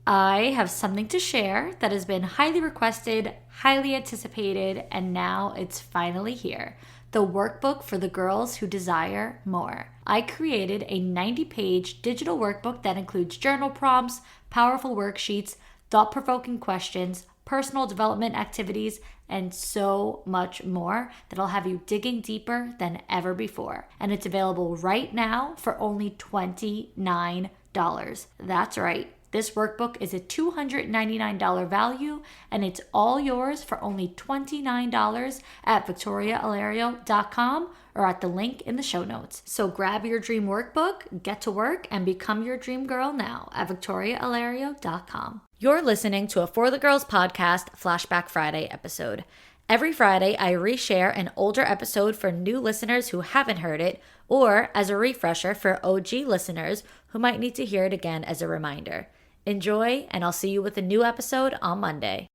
I have something to share that has been highly requested, highly anticipated, and now it's finally here. The workbook for the girls who desire more. I created a 90-page digital workbook that includes journal prompts, powerful worksheets, thought provoking questions, personal development activities, and so much more that'll have you digging deeper than ever before. And it's available right now for only $29. That's right. This workbook is a $299 value, and it's all yours for only $29 at victoriaalario.com or at the link in the show notes. So grab your dream workbook, get to work, and become your dream girl now at victoriaalario.com. You're listening to a For the Girls podcast Flashback Friday episode. Every Friday, I reshare an older episode for new listeners who haven't heard it, or as a refresher for OG listeners who might need to hear it again as a reminder. Enjoy, and I'll see you with a new episode on Monday.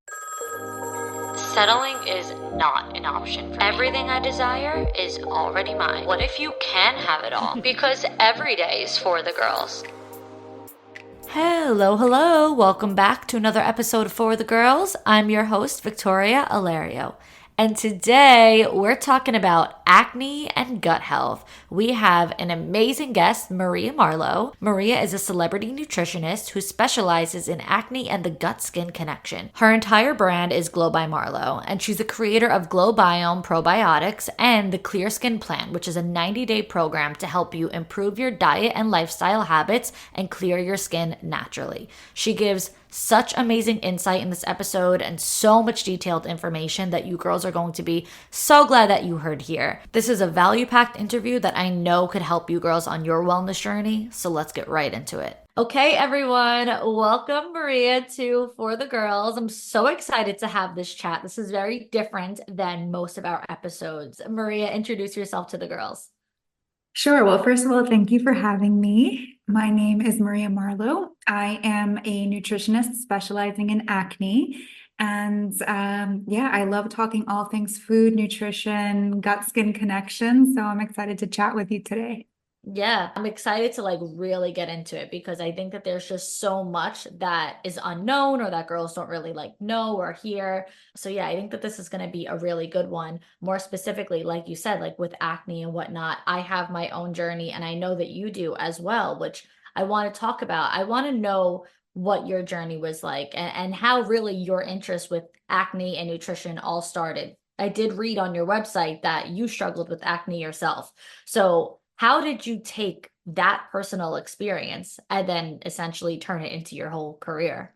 Settling is not an option for me. Everything I desire is already mine. What if you can have it all? Because every day is for the girls. Hello. Welcome back to another episode of For the Girls. I'm your host, Victoria Alario. And today we're talking about acne and gut health. We have an amazing guest, Maria Marlow. Maria is a celebrity nutritionist who specializes in acne and the gut-skin connection. Her entire brand is Glow by Marlow, and she's the creator of Glow Biome Probiotics and the Clear Skin Plan, which is a 90-day program to help you improve your diet and lifestyle habits and clear your skin naturally. She gives such amazing insight in this episode and so much detailed information that you girls are going to be so glad that you heard here. This is a value-packed interview that I know could help you girls on your wellness journey, so let's get right into it. Okay, everyone, welcome Maria to For the Girls. I'm so excited to have this chat. This is very different than most of our episodes. Maria, introduce yourself to the girls. Sure. Well, first of all, thank you for having me. My name is Maria Marlow. I am a nutritionist specializing in acne. And I love talking all things food, nutrition, gut skin connection. So I'm excited to chat with you today. Yeah, I'm excited to really get into it because I think that there's just so much that is unknown or that girls don't really know or hear. So yeah, I think that this is going to be a really good one. More specifically, like you said, with acne and whatnot, I have my own journey and I know that you do as well, which I want to talk about. I want to know what your journey was like and how really your interest with acne and nutrition all started. I did read on your website that you struggled with acne yourself. So how did you take that personal experience and then essentially turn it into your whole career?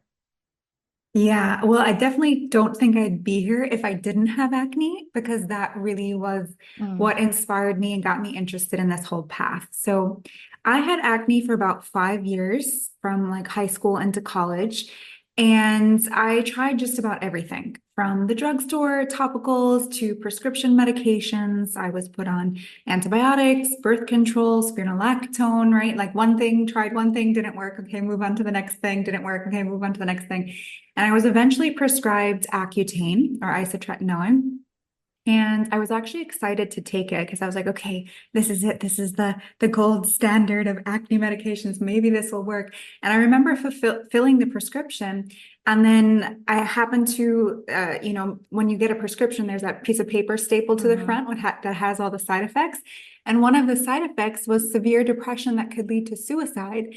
Yeah, well, I definitely don't think I'd be here if I didn't have acne, because that really was what inspired me and got me interested in this whole path. So I had acne for about 5 years from high school into college. And I tried just about everything from the drugstore, topicals to prescription medications. I was put on antibiotics, birth control, spironolactone, right? Tried one thing, didn't work. Okay, move on to the next thing, didn't work. Okay, move on to the next thing. And I was eventually prescribed Accutane or isotretinoin. And I was actually excited to take it because I was like, okay, this is it. This is the gold standard of acne medications. Maybe this will work. And I remember filling the prescription. And then I happened to, when you get a prescription, there's that piece of paper stapled to the front that has all the side effects. And one of the side effects was severe depression that could lead to suicide.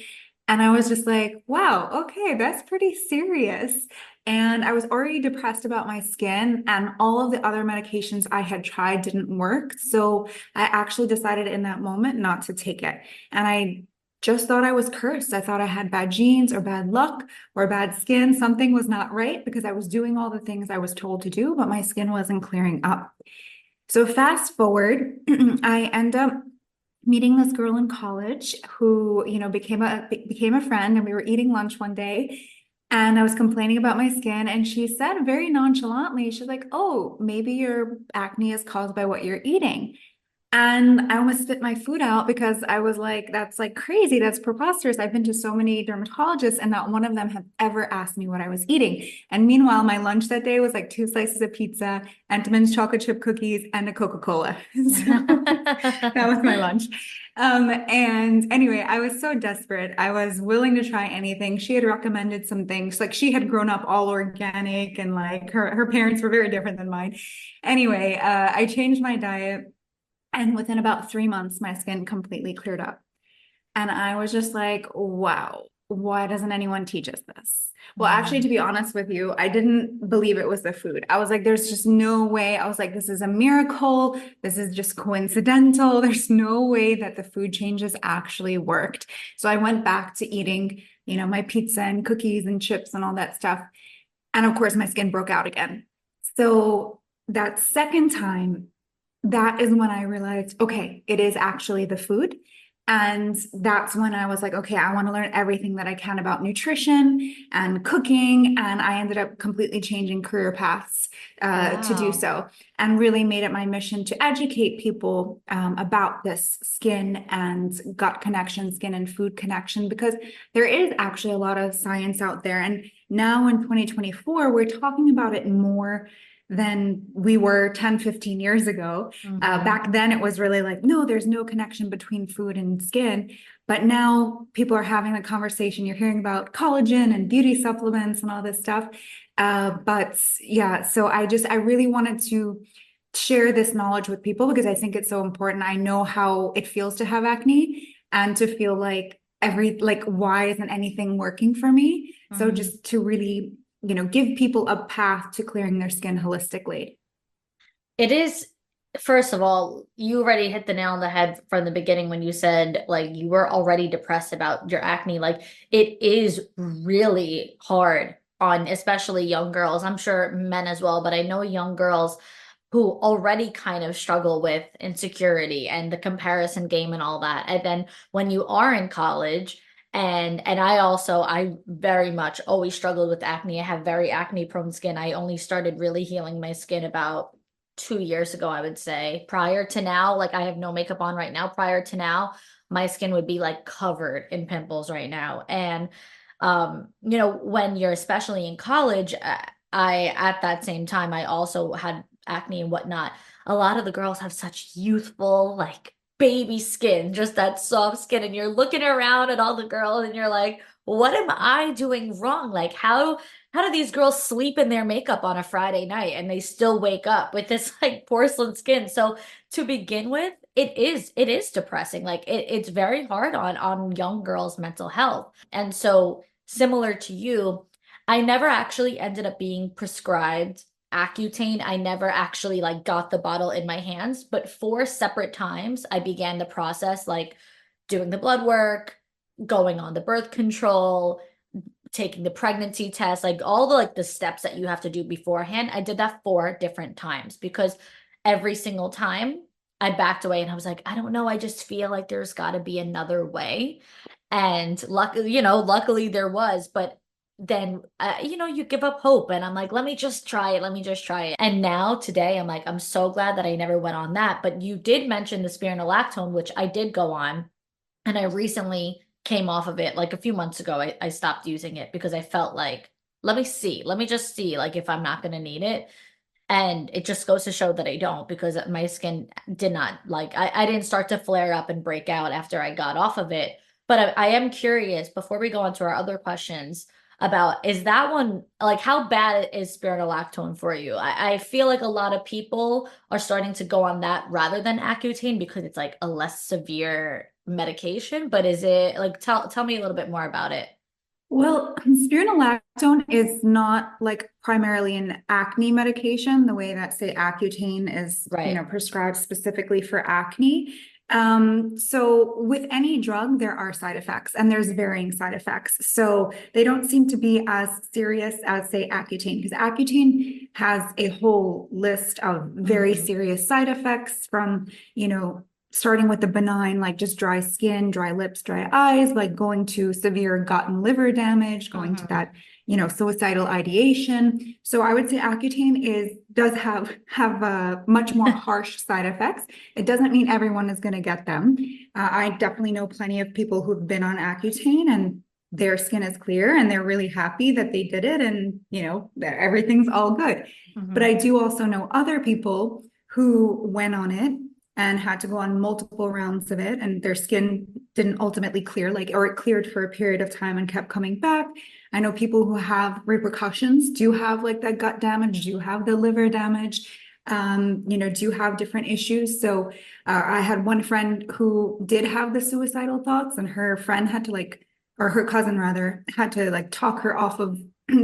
And I was just like, wow, okay, that's pretty serious. And I was already depressed about my skin, and all of the other medications I had tried didn't work. So I actually decided in that moment not to take it. And I just thought I was cursed. I thought I had bad genes or bad luck or bad skin. Something was not right because I was doing all the things I was told to do, but my skin wasn't clearing up. So fast forward, I end up meeting this girl in college who, became a friend, and we were eating lunch one day and I was complaining about my skin, and she said very nonchalantly, she's like, "Oh, maybe your acne is caused by what you're eating." And I almost spit my food out because I was like, that's like crazy. That's preposterous. I've been to so many dermatologists and not one of them have ever asked me what I was eating. And meanwhile, my lunch that day was like 2 slices of pizza, Entenmann's chocolate chip cookies, and a Coca-Cola. So that was my lunch. And anyway, I was so desperate. I was willing to try anything. She had recommended some things. Like she had grown up all organic and like her parents were very different than mine. Anyway, I changed my diet. And within about 3 months, my skin completely cleared up. And I was just like, wow, why doesn't anyone teach us this? Well, actually, to be honest with you, I didn't believe it was the food. I was like, there's just no way. I was like, this is a miracle. This is just coincidental. There's no way that the food changes actually worked. So I went back to eating, my pizza and cookies and chips and all that stuff. And of course, my skin broke out again. So that second time, that is when I realized, okay, it is actually the food. And that's when I was like, okay, I want to learn everything that I can about nutrition and cooking. And I ended up completely changing career paths to do Wow. so, and really made it my mission to educate people about this skin and gut connection, skin and food connection, because there is actually a lot of science out there. And now in 2024, we're talking about it more than we were 10, 15 years ago. Mhm. Back then, it was really like, no, there's no connection between food and skin. But now people are having the conversation. You're hearing about collagen and beauty supplements and all this stuff. But yeah, so I really wanted to share this knowledge with people because I think it's so important. I know how it feels to have acne and to feel like why isn't anything working for me? So Mhm. just to really give people a path to clearing their skin holistically. It is, first of all, you already hit the nail on the head from the beginning when you said like you were already depressed about your acne. Like it is really hard on especially young girls. I'm sure men as well, but I know young girls who already kind of struggle with insecurity and the comparison game and all that. And then when you are in college, and I very much always struggled with acne. I have very acne prone skin. I only started really healing my skin about 2 years ago, I would say. Prior to now, like I have no makeup on right now. Prior to now, my skin would be like covered in pimples right now. And when you're especially in college, I at that same time I also had acne and whatnot. A lot of the girls have such youthful, like baby skin, just that soft skin, and you're looking around at all the girls and you're like, what am I doing wrong? Like how do these girls sleep in their makeup on a Friday night and they still wake up with this like porcelain skin? So to begin with, it is depressing. Like it's very hard on young girls' mental health. And so similar to you, I never actually ended up being prescribed Accutane. I never actually like got the bottle in my hands, but 4 separate times I began the process like doing the blood work, going on the birth control, taking the pregnancy test, like all the like the steps that you have to do beforehand. I did that 4 different times because every single time I backed away and I was like, I don't know, I just feel like there's got to be another way. And luckily there was, but then you give up hope and I'm like, let me just try it, let me just try it. And now today I'm like, I'm so glad that I never went on that. But you did mention the spironolactone, which I did go on, and I recently came off of it like a few months ago. I stopped using it because I felt like, let me just see like if I'm not going to need it. And it just goes to show that I don't, because my skin did not like, I didn't start to flare up and break out after I got off of it. But I am curious before we go on to our other questions about, is that one like how bad is spironolactone for you? I feel like a lot of people are starting to go on that rather than Accutane because it's like a less severe medication. But is it like tell me a little bit more about it. Well, spironolactone is not like primarily an acne medication, the way that, say, Accutane is, Right. prescribed specifically for acne. So with any drug, there are side effects and there's varying side effects. So they don't seem to be as serious as, say, Accutane, because Accutane has a whole list of very Mhm. serious side effects from, you know, starting with the benign, like just dry skin, dry lips, dry eyes, like going to severe gut and liver damage, going to Mm-hmm. that, suicidal ideation. So I would say Accutane does have much more harsh side effects. It doesn't mean everyone is going to get them. I definitely know plenty of people who've been on Accutane and their skin is clear and they're really happy that they did it, and everything's all good. But Mm-hmm. I do also know other people who went on it and had to go on multiple rounds of it, and their skin didn't ultimately clear, or it cleared for a period of time and kept coming back. I know people who have repercussions, do have like that gut damage, do have the liver damage, do have different issues. So I had one friend who did have the suicidal thoughts, and her friend had to or her cousin rather, had to talk her off of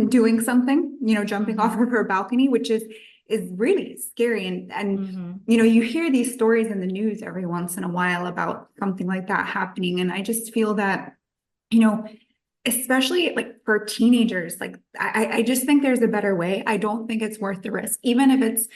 doing something, jumping off Mm-hmm. of her balcony, which is really scary. And Mm-hmm. you hear these stories in the news every once in a while about something like that happening. And I just feel that, you know, especially like for teenagers, I just think there's a better way. I don't think it's worth the risk, even if it's,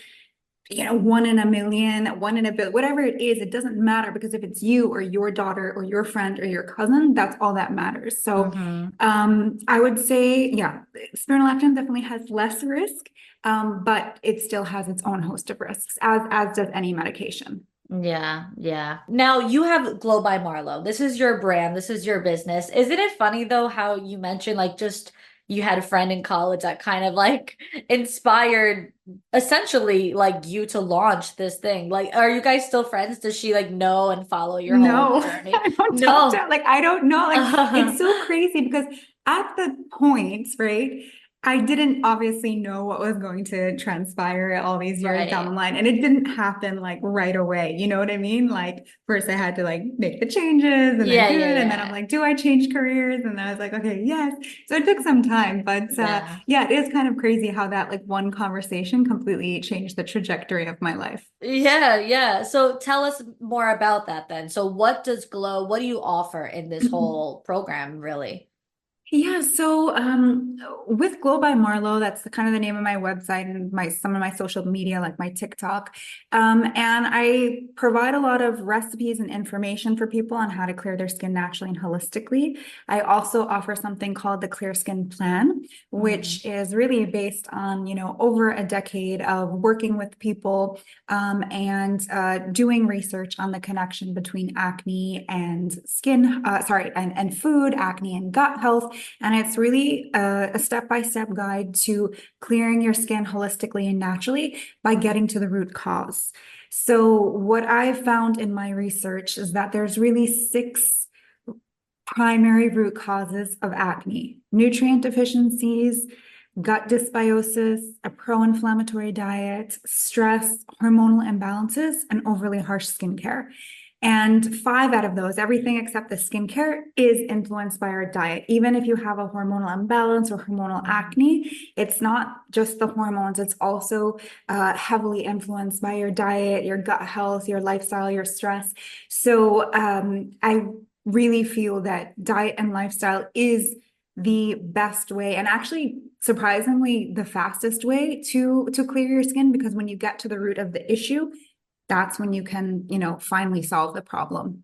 one in a million, one in a billion, whatever it is, it doesn't matter, because if it's you or your daughter or your friend or your cousin, that's all that matters. So Mm-hmm. I would say, yeah, spironolactone definitely has less risk, but it still has its own host of risks, as does any medication. Yeah, yeah. Now you have Glow by Marlow. This is your brand. This is your business. Isn't it funny though how you mentioned like just you had a friend in college that kind of like inspired essentially like you to launch this thing? Like, are you guys still friends? Does she like know and follow your whole No, journey? I don't talk to, No. I don't know. It's so crazy because at the point, right, I didn't obviously know what was going to transpire all these years down Right. the line. And it didn't happen like right away. You know what I mean? Like first I had to like make the changes and then Yeah, do yeah, it. And then I'm yeah. like, do I change careers? And I was like, okay, yes. So it took some time, but Yeah. yeah, it is kind of crazy how that like one conversation completely changed the trajectory of my life. Yeah, yeah. So tell us more about that then. So what do you offer in this whole program, really? Yeah, so with Glow by Marlow, that's the kind of the name of my website and my some of my social media, like my TikTok. And I provide a lot of recipes and information for people on how to clear their skin naturally and holistically. I also offer something called the Clear Skin Plan, Mm-hmm. which is really based on, over a decade of working with people and doing research on the connection between acne and and food, acne and gut health. And it's really a step-by-step guide to clearing your skin holistically and naturally by getting to the root cause. So what I've found in my research is that there's really six primary root causes of acne: nutrient deficiencies, gut dysbiosis, a pro-inflammatory diet, stress, hormonal imbalances, and overly harsh skincare. And five out of those, everything except the skincare, is influenced by our diet. Even if you have a hormonal imbalance or hormonal acne, it's not just the hormones, it's also heavily influenced by your diet, your gut health, your lifestyle, your stress. So I really feel that diet and lifestyle is the best way, and actually surprisingly the fastest way to clear your skin, because when you get to the root of the issue, that's when you can, finally solve the problem.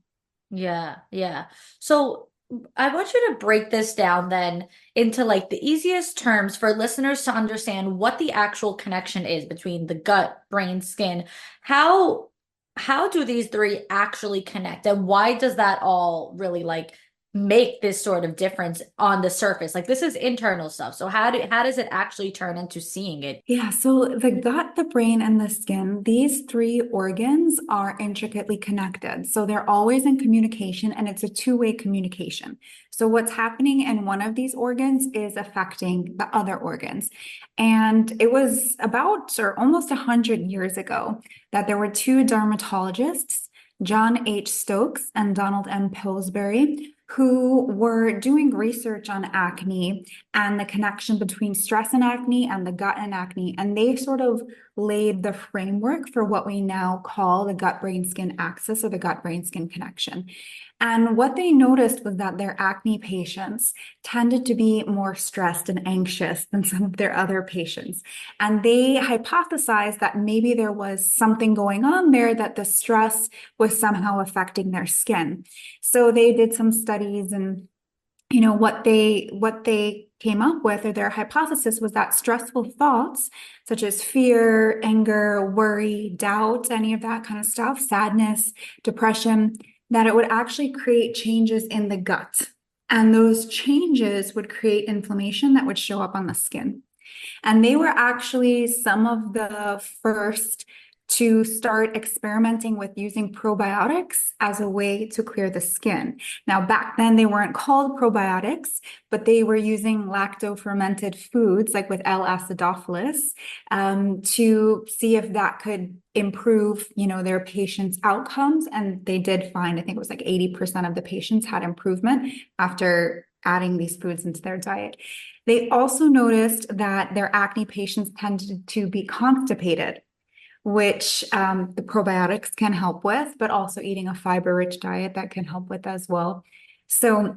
Yeah, yeah. So I want you to break this down then into like the easiest terms for listeners to understand what the actual connection is between the gut, brain, skin. How how do these three actually connect and why does that all really like make this sort of difference on the surface? Like this is internal stuff. So how does it actually turn into seeing it? Yeah, so the gut, the brain, and the skin, these three organs are intricately connected. So they're always in communication, and it's a two-way communication. So what's happening in one of these organs is affecting the other organs. And it was about or almost 100 years ago that there were two dermatologists, John H. Stokes and Donald M. Pillsbury, who were doing research on acne and the connection between stress and acne and the gut and acne. And they sort of laid the framework for what we now call the gut brain skin axis, or the gut brain skin connection. And what they noticed was that their acne patients tended to be more stressed and anxious than some of their other patients. And they hypothesized that maybe there was something going on there, that the stress was somehow affecting their skin. So they did some studies, and what they came up with, or their hypothesis, was that stressful thoughts such as fear, anger, worry, doubt, any of that kind of stuff, sadness, depression, that it would actually create changes in the gut, and those changes would create inflammation that would show up on the skin. And they were actually some of the first to start experimenting with using probiotics as a way to clear the skin. Now, back then, they weren't called probiotics, but they were using lacto-fermented foods, like with L-acidophilus, to see if that could improve, their patients' outcomes. And they did find, I think it was like 80% of the patients had improvement after adding these foods into their diet. They also noticed that their acne patients tended to be constipated, which the probiotics can help with, but also eating a fiber-rich diet that can help with as well. So,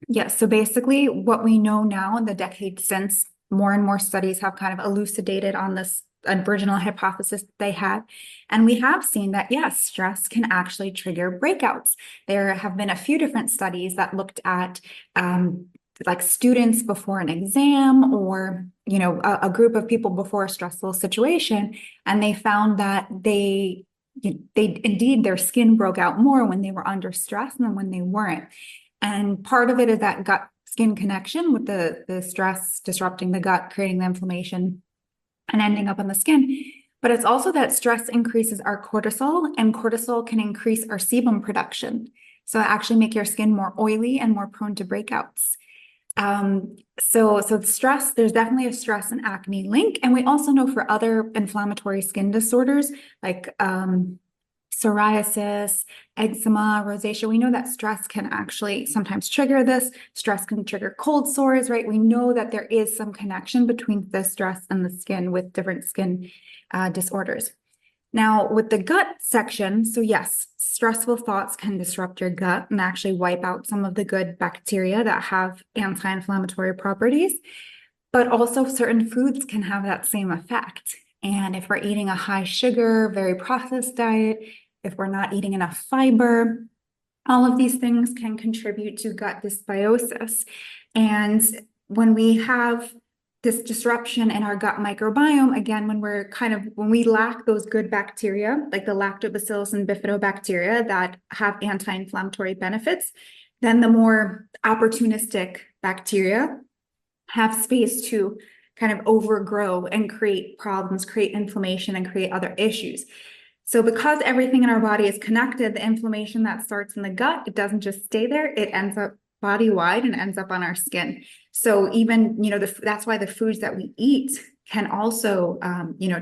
yes, so basically what we know now in the decades since, more and more studies have kind of elucidated on this original hypothesis that they had. And we have seen that, yes, stress can actually trigger breakouts. There have been a few different studies that looked at like students before an exam, or a group of people before a stressful situation, and they found that they indeed, their skin broke out more when they were under stress than when they weren't. And part of it is that gut skin connection, with the stress disrupting the gut, creating the inflammation and ending up on the skin. But it's also that stress increases our cortisol, and cortisol can increase our sebum production, so actually make your skin more oily and more prone to breakouts. So stress, there's definitely a stress and acne link. And we also know for other inflammatory skin disorders like psoriasis, eczema, rosacea, we know that stress can actually sometimes trigger this. Stress can trigger cold sores, right? We know that there is some connection between the stress and the skin with different skin disorders. Now, with the gut section, so yes, stressful thoughts can disrupt your gut and actually wipe out some of the good bacteria that have anti-inflammatory properties, but also certain foods can have that same effect. And if we're eating a high sugar, very processed diet, if we're not eating enough fiber, all of these things can contribute to gut dysbiosis. And when we have this disruption in our gut microbiome, again, when we lack those good bacteria, like the lactobacillus and bifidobacteria that have anti-inflammatory benefits, then the more opportunistic bacteria have space to kind of overgrow and create problems, create inflammation, and create other issues. So because everything in our body is connected, the inflammation that starts in the gut, it doesn't just stay there, it ends up body-wide and ends up on our skin. So even, that's why the foods that we eat can also,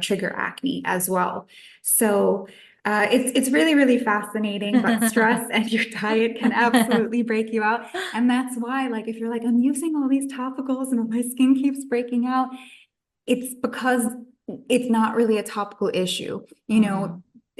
trigger acne as well. So it's really, really fascinating, but stress and your diet can absolutely break you out. And that's why, like, if you're like, I'm using all these topicals and my skin keeps breaking out, it's because it's not really a topical issue.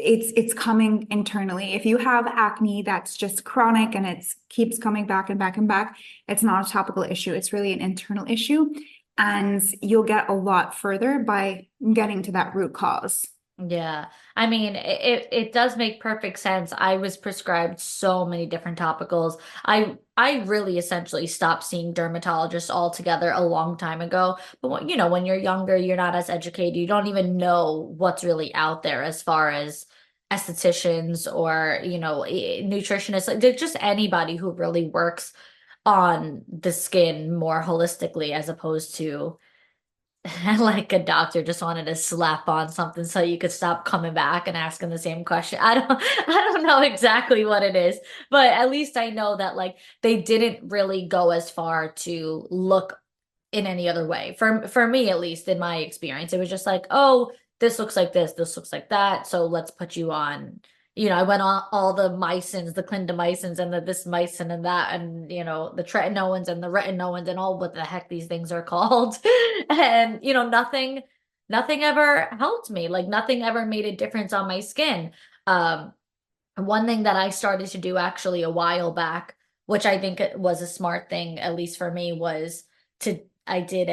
It's coming internally. If you have acne that's just chronic and it keeps coming back and back and back, it's not a topical issue. It's really an internal issue. And you'll get a lot further by getting to that root cause. Yeah. I mean, it does make perfect sense. I was prescribed so many different topicals. I really essentially stopped seeing dermatologists altogether a long time ago. But when you're younger, you're not as educated. You don't even know what's really out there as far as estheticians or, nutritionists, like just anybody who really works on the skin more holistically as opposed to like a doctor just wanted to slap on something so you could stop coming back and asking the same question. I don't know exactly what it is, but at least I know that like they didn't really go as far to look in any other way. For me, at least in my experience, it was just like, oh, this looks like this looks like that. So let's put you on. I went on all the mycins, the clindamycins, and the this mycin and that, and the tretinoins and the retinoins and all what the heck these things are called. And nothing ever helped me. Like nothing ever made a difference on my skin. Um, One thing that I started to do actually a while back, which I think it was a smart thing, at least for me, was I did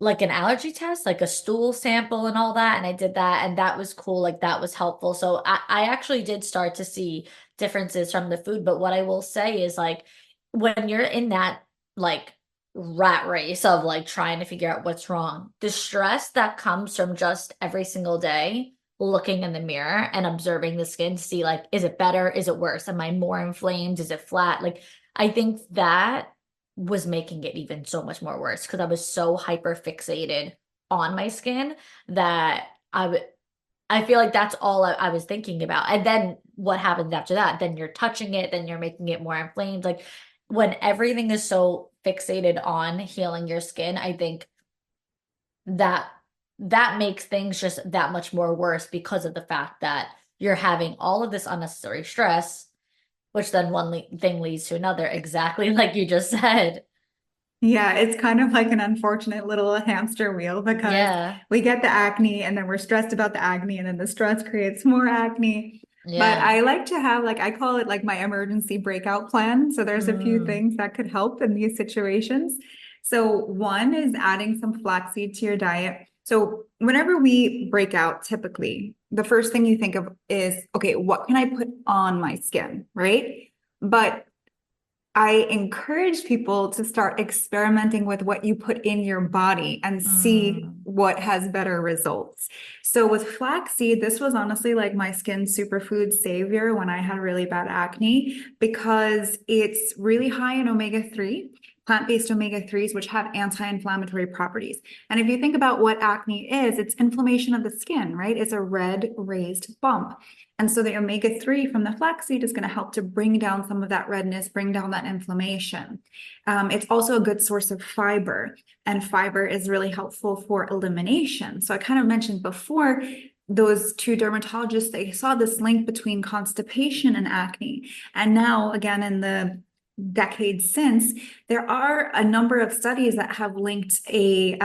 like an allergy test, like a stool sample and all that. And I did that, and that was cool. Like that was helpful. So I actually did start to see differences from the food. But what I will say is like when you're in that like rat race of like trying to figure out what's wrong, the stress that comes from just every single day looking in the mirror and observing the skin to see like, is it better? Is it worse? Am I more inflamed? Is it flat? Like I think that was making it even so much more worse because I was so hyper fixated on my skin that I feel like that's all I was thinking about. And then what happens after that? Then you're touching it, then you're making it more inflamed. Like when everything is so fixated on healing your skin, I think that that makes things just that much more worse because of the fact that you're having all of this unnecessary stress, which then thing leads to another, exactly like you just said. Yeah, it's kind of like an unfortunate little hamster wheel because Yeah. we get the acne and then we're stressed about the acne and then the stress creates more acne. But Yeah. I like to have like I call it like my emergency breakout plan. So there's a few Mm, things that could help in these situations. So one is adding some flaxseed to your diet. So whenever we break out, typically, the first thing you think of is, okay, what can I put on my skin, right? But I encourage people to start experimenting with what you put in your body and see mm, what has better results. So with flaxseed, this was honestly like my skin superfood savior when I had really bad acne because it's really high in omega-3, plant-based omega-3s, which have anti-inflammatory properties. And if you think about what acne is, it's inflammation of the skin, right? It's a red raised bump. And so the omega-3 from the flaxseed is going to help to bring down some of that redness, bring down that inflammation. It's also a good source of fiber, and fiber is really helpful for elimination. So I kind of mentioned before, those two dermatologists, they saw this link between constipation and acne. And now, again, in the decades since, there are a number of studies that have linked a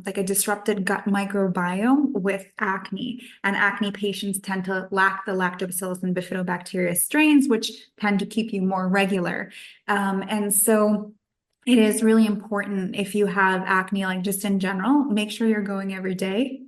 like a disrupted gut microbiome with acne, and acne patients tend to lack the lactobacillus and bifidobacteria strains, which tend to keep you more regular. And so it is really important if you have acne, like just in general, make sure you're going every day,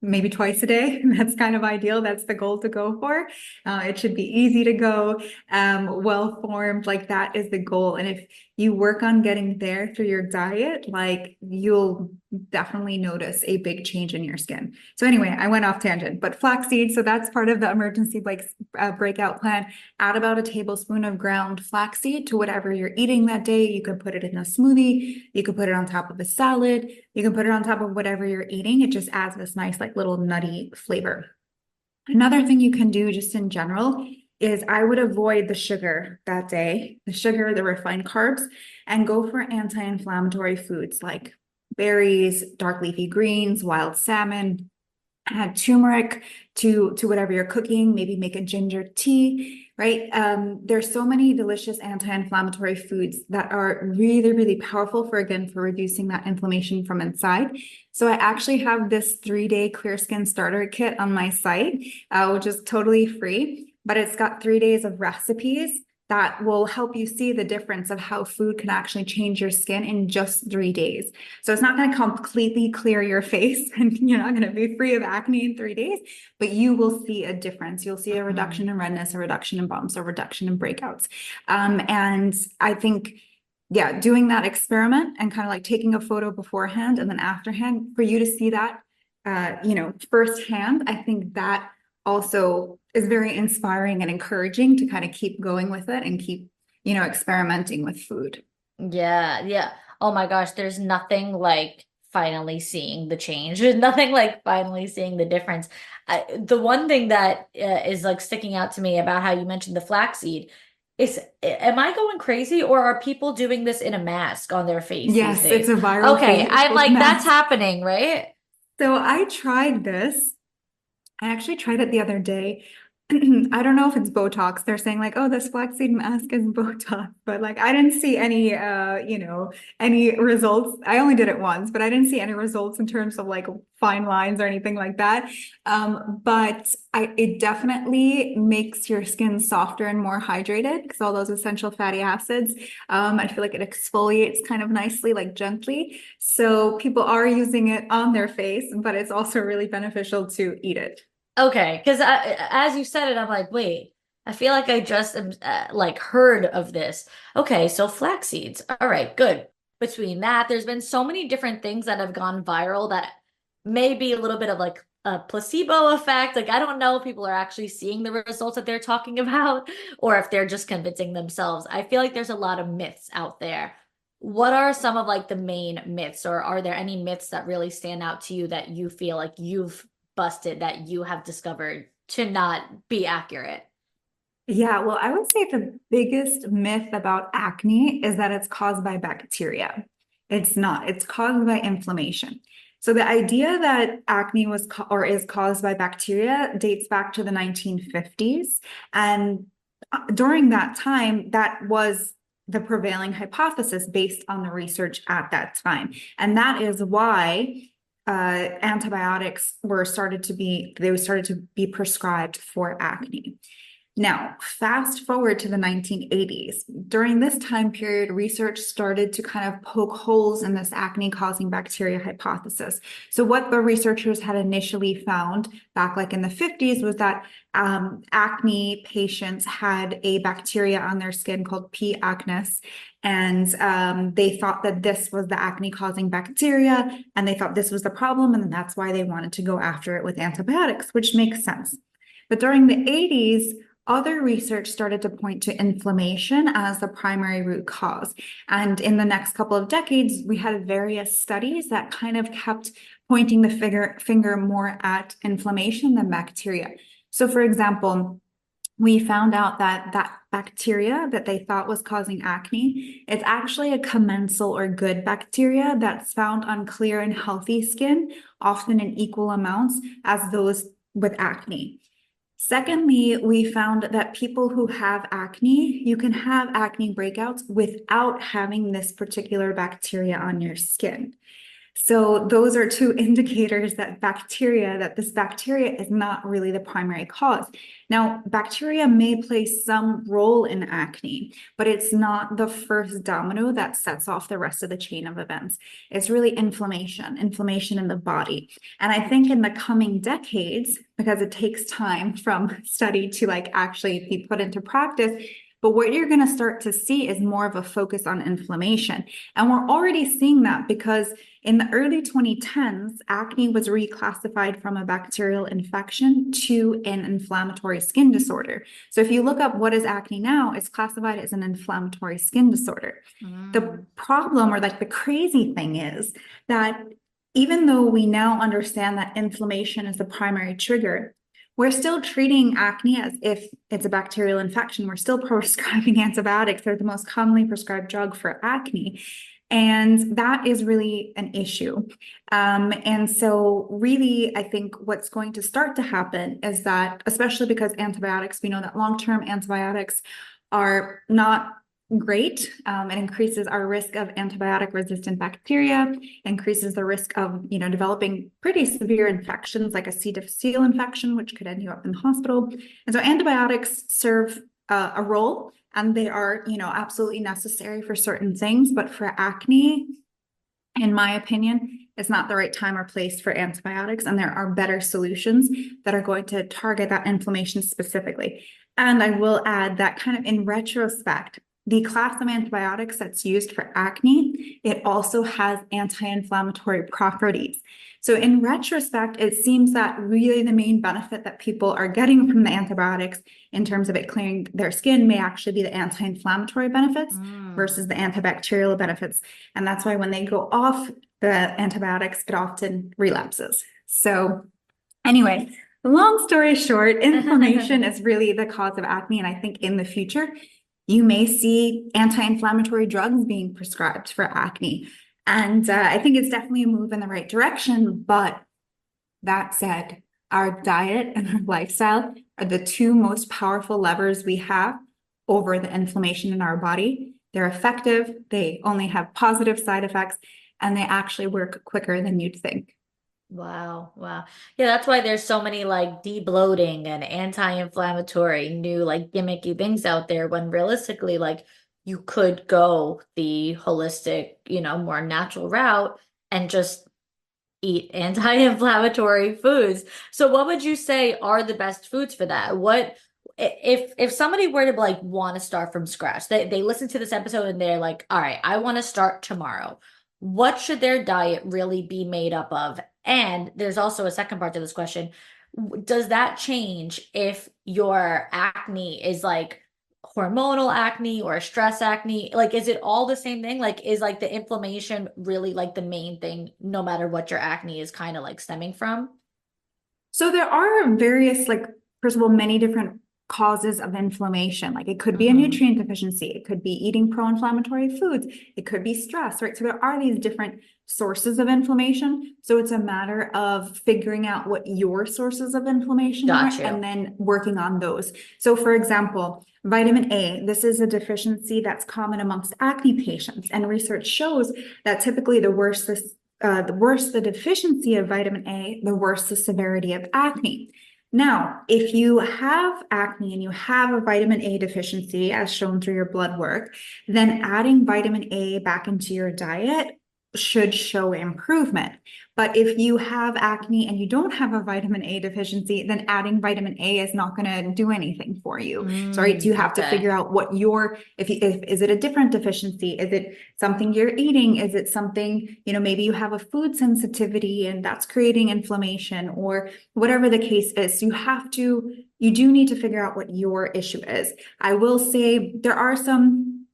maybe twice a day. That's kind of ideal. That's the goal to go for. It should be easy to go, well formed. Like that is the goal. And if you work on getting there through your diet, like you'll definitely notice a big change in your skin. So anyway, I went off tangent, but flaxseed. So that's part of the emergency breakout plan. Add about a tablespoon of ground flaxseed to whatever you're eating that day. You could put it in a smoothie. You could put it on top of a salad. You can put it on top of whatever you're eating. It just adds this nice, like little nutty flavor. Another thing you can do just in general is I would avoid the sugar that day, the sugar, the refined carbs, and go for anti-inflammatory foods like berries, dark leafy greens, wild salmon, add turmeric to whatever you're cooking, maybe make a ginger tea, right? There's so many delicious anti-inflammatory foods that are really, really powerful for, again, for reducing that inflammation from inside. So I actually have this 3-day clear skin starter kit on my site, which is totally free, but it's got 3 days of recipes that will help you see the difference of how food can actually change your skin in just 3 days. So it's not going to completely clear your face and you're not going to be free of acne in 3 days, but you will see a difference. You'll see a reduction mm. in redness, a reduction in bumps, a reduction in breakouts. And I think, yeah, doing that experiment and kind of like taking a photo beforehand and then afterhand for you to see that, firsthand, I think that also is very inspiring and encouraging to kind of keep going with it and keep, experimenting with food. Yeah, yeah. Oh my gosh, there's nothing like finally seeing the change. There's nothing like finally seeing the difference. The one thing that is like sticking out to me about how you mentioned the flaxseed is, am I going crazy or are people doing this in a mask on their face these Yes, it's days? a viral Okay, I'm face like, that's mask. happening, right? So I tried this. I actually tried it the other day. I don't know if it's Botox. They're saying like, oh, this flaxseed mask is Botox, but like I didn't see any any results. I only did it once, but I didn't see any results in terms of like fine lines or anything like that. But it definitely makes your skin softer and more hydrated because all those essential fatty acids. I feel like it exfoliates kind of nicely, like gently. So people are using it on their face, but it's also really beneficial to eat it. Okay, because as you said it, I'm like, wait, I feel like I just like heard of this. Okay, so flax seeds. All right, good. Between that, there's been so many different things that have gone viral that may be a little bit of like a placebo effect. Like, I don't know if people are actually seeing the results that they're talking about or if they're just convincing themselves. I feel like there's a lot of myths out there. What are some of like the main myths, or are there any myths that really stand out to you that you feel like you've busted that you have discovered to not be accurate? Yeah, well, I would say the biggest myth about acne is that it's caused by bacteria. It's not, it's caused by inflammation. So the idea that acne or is caused by bacteria dates back to the 1950s. And during that time, that was the prevailing hypothesis based on the research at that time. And that is why antibiotics they started to be prescribed for acne. Now, fast forward to the 1980s. During this time period, research started to kind of poke holes in this acne causing bacteria hypothesis. So, what the researchers had initially found back like in the 50s was that acne patients had a bacteria on their skin called P. acnes. And they thought that this was the acne causing bacteria, and they thought this was the problem. And that's why they wanted to go after it with antibiotics, which makes sense. But during the 80s, other research started to point to inflammation as the primary root cause. And in the next couple of decades, we had various studies that kind of kept pointing the finger more at inflammation than bacteria. So, for example, we found out that that bacteria that they thought was causing acne, it's actually a commensal or good bacteria that's found on clear and healthy skin, often in equal amounts as those with acne. Secondly, we found that people who have acne, you can have acne breakouts without having this particular bacteria on your skin. So those are two indicators that this bacteria is not really the primary cause. Now, bacteria may play some role in acne, but it's not the first domino that sets off the rest of the chain of events. It's really inflammation in the body. And I think in the coming decades, because it takes time from study to like actually be put into practice, but what you're going to start to see is more of a focus on inflammation. And we're already seeing that because in the early 2010s, acne was reclassified from a bacterial infection to an inflammatory skin disorder. So if you look up what is acne now, it's classified as an inflammatory skin disorder. The problem, or like the crazy thing, is that even though we now understand that inflammation is the primary trigger, we're still treating acne as if it's a bacterial infection. We're still prescribing antibiotics. They're the most commonly prescribed drug for acne. And that is really an issue. And so really, I think what's going to start to happen is that, especially because antibiotics, we know that long-term antibiotics are not great. It increases our risk of antibiotic-resistant bacteria, increases the risk of, developing pretty severe infections like a C. difficile infection, which could end you up in the hospital. And so antibiotics serve a role, and they are, absolutely necessary for certain things. But for acne, in my opinion, it's not the right time or place for antibiotics, and there are better solutions that are going to target that inflammation specifically. And I will add that kind of in retrospect, the class of antibiotics that's used for acne, it also has anti-inflammatory properties. So in retrospect, it seems that really the main benefit that people are getting from the antibiotics in terms of it clearing their skin may actually be the anti-inflammatory benefits versus the antibacterial benefits. And that's why when they go off the antibiotics, it often relapses. So anyway, long story short, inflammation is really the cause of acne. And I think in the future, you may see anti-inflammatory drugs being prescribed for acne. And I think it's definitely a move in the right direction. But that said, our diet and our lifestyle are the two most powerful levers we have over the inflammation in our body. They're effective, they only have positive side effects, and they actually work quicker than you'd think. Wow, wow. Yeah, that's why there's so many like de-bloating and anti-inflammatory new like gimmicky things out there when realistically like you could go the holistic, more natural route and just eat anti-inflammatory foods. So what would you say are the best foods for that? What if somebody were to like want to start from scratch, they listen to this episode and they're like, all right, I want to start tomorrow. What should their diet really be made up of? And there's also a second part to this question. Does that change if your acne is like hormonal acne or stress acne? Like, is it all the same thing? Like, is like the inflammation really like the main thing, no matter what your acne is kind of like stemming from? So there are various, like, first of all, many different causes of inflammation. Like it could be a Hmm. nutrient deficiency, it could be eating pro-inflammatory foods, it could be stress, right? So there are these different sources of inflammation. So it's a matter of figuring out what your sources of inflammation Got are you. and then working on those. So for example, vitamin A, this is a deficiency that's common amongst acne patients. And research shows that typically the worse the deficiency of vitamin A, the worse the severity of acne. Now, if you have acne and you have a vitamin A deficiency, as shown through your blood work, then adding vitamin A back into your diet should show improvement. But if you have acne and you don't have a vitamin A deficiency, then adding vitamin A is not going to do anything for you. So, right, you have to Okay. figure out what if is it a different deficiency? Is it something you're eating? Is it something, maybe you have a food sensitivity and that's creating inflammation, or whatever the case is. You do need to figure out what your issue is. I will say there are some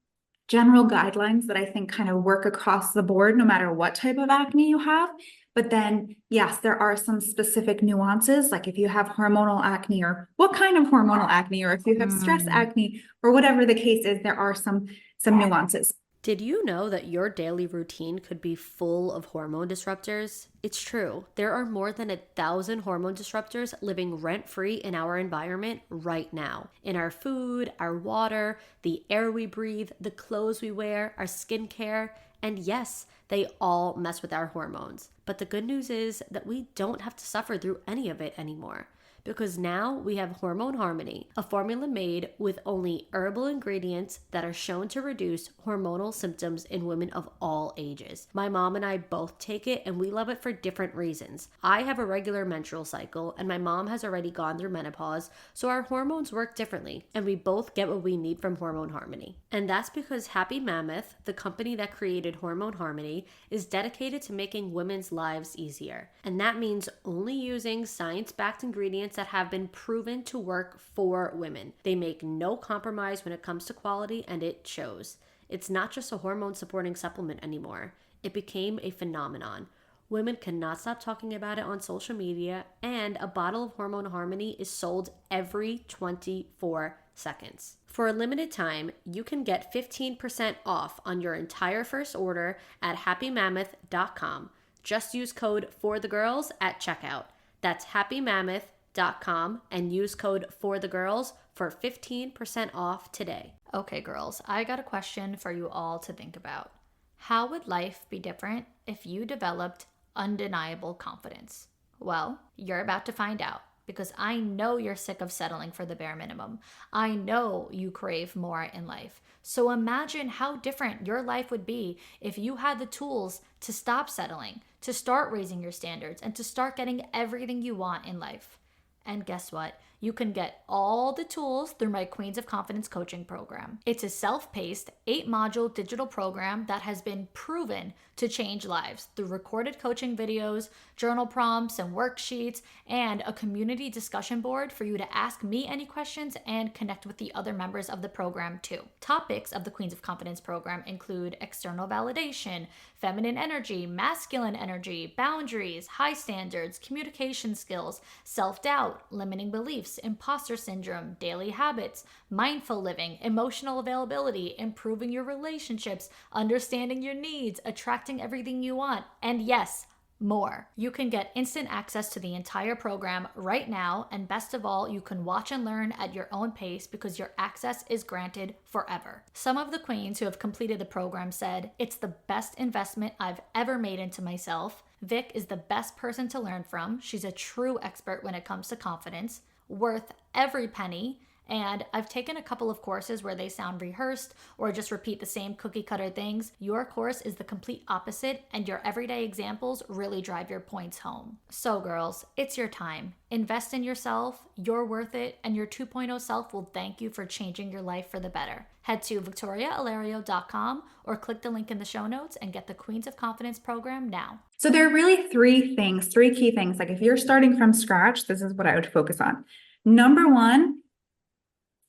general guidelines that I think kind of work across the board, no matter what type of acne you have. But then, yes, there are some specific nuances, like if you have hormonal acne or what kind of hormonal acne, or if you have stress Mm. acne, or whatever the case is, there are some nuances. Did you know that your daily routine could be full of hormone disruptors? It's true. There are more than 1,000 hormone disruptors living rent free in our environment right now. In our food, our water, the air we breathe, the clothes we wear, our skincare, and yes, they all mess with our hormones. But the good news is that we don't have to suffer through any of it anymore, because now we have Hormone Harmony, a formula made with only herbal ingredients that are shown to reduce hormonal symptoms in women of all ages. My mom and I both take it, and we love it for different reasons. I have a regular menstrual cycle, and my mom has already gone through menopause, so our hormones work differently, and we both get what we need from Hormone Harmony. And that's because Happy Mammoth, the company that created Hormone Harmony, is dedicated to making women's lives easier. And that means only using science-backed ingredients that have been proven to work for women. They make no compromise when it comes to quality, and it shows. It's not just a hormone supporting supplement anymore. It became a phenomenon. Women cannot stop talking about it on social media, and a bottle of Hormone Harmony is sold every 24 seconds. For a limited time, you can get 15% off on your entire first order at happymammoth.com. Just use code FORTHEGIRLS at checkout. That's happymammoth.com and use code FORTHEGIRLS for 15% off today. Okay, girls, I got a question for you all to think about. How would life be different if you developed undeniable confidence? Well, you're about to find out, because I know you're sick of settling for the bare minimum. I know you crave more in life. So imagine how different your life would be if you had the tools to stop settling, to start raising your standards, and to start getting everything you want in life. And guess what? You can get all the tools through my Queens of Confidence coaching program. It's a self-paced 8-module digital program that has been proven to change lives through recorded coaching videos, journal prompts and worksheets, and a community discussion board for you to ask me any questions and connect with the other members of the program too. Topics of the Queens of Confidence program include external validation, feminine energy, masculine energy, boundaries, high standards, communication skills, self-doubt, limiting beliefs, imposter syndrome, daily habits, mindful living, emotional availability, improving your relationships, understanding your needs, attracting everything you want, and yes, more. You can get instant access to the entire program right now, and best of all, you can watch and learn at your own pace because your access is granted forever. Some of the queens who have completed the program said, "It's the best investment I've ever made into myself. Vic is the best person to learn from. She's a true expert when it comes to confidence, worth every penny. And I've taken a couple of courses where they sound rehearsed or just repeat the same cookie cutter things. Your course is the complete opposite, and your everyday examples really drive your points home." So girls, it's your time. Invest in yourself, you're worth it, and your 2.0 self will thank you for changing your life for the better. Head to victoriaalario.com or click the link in the show notes and get the Queens of Confidence program now. So there are really three key things. Like if you're starting from scratch, this is what I would focus on. Number one,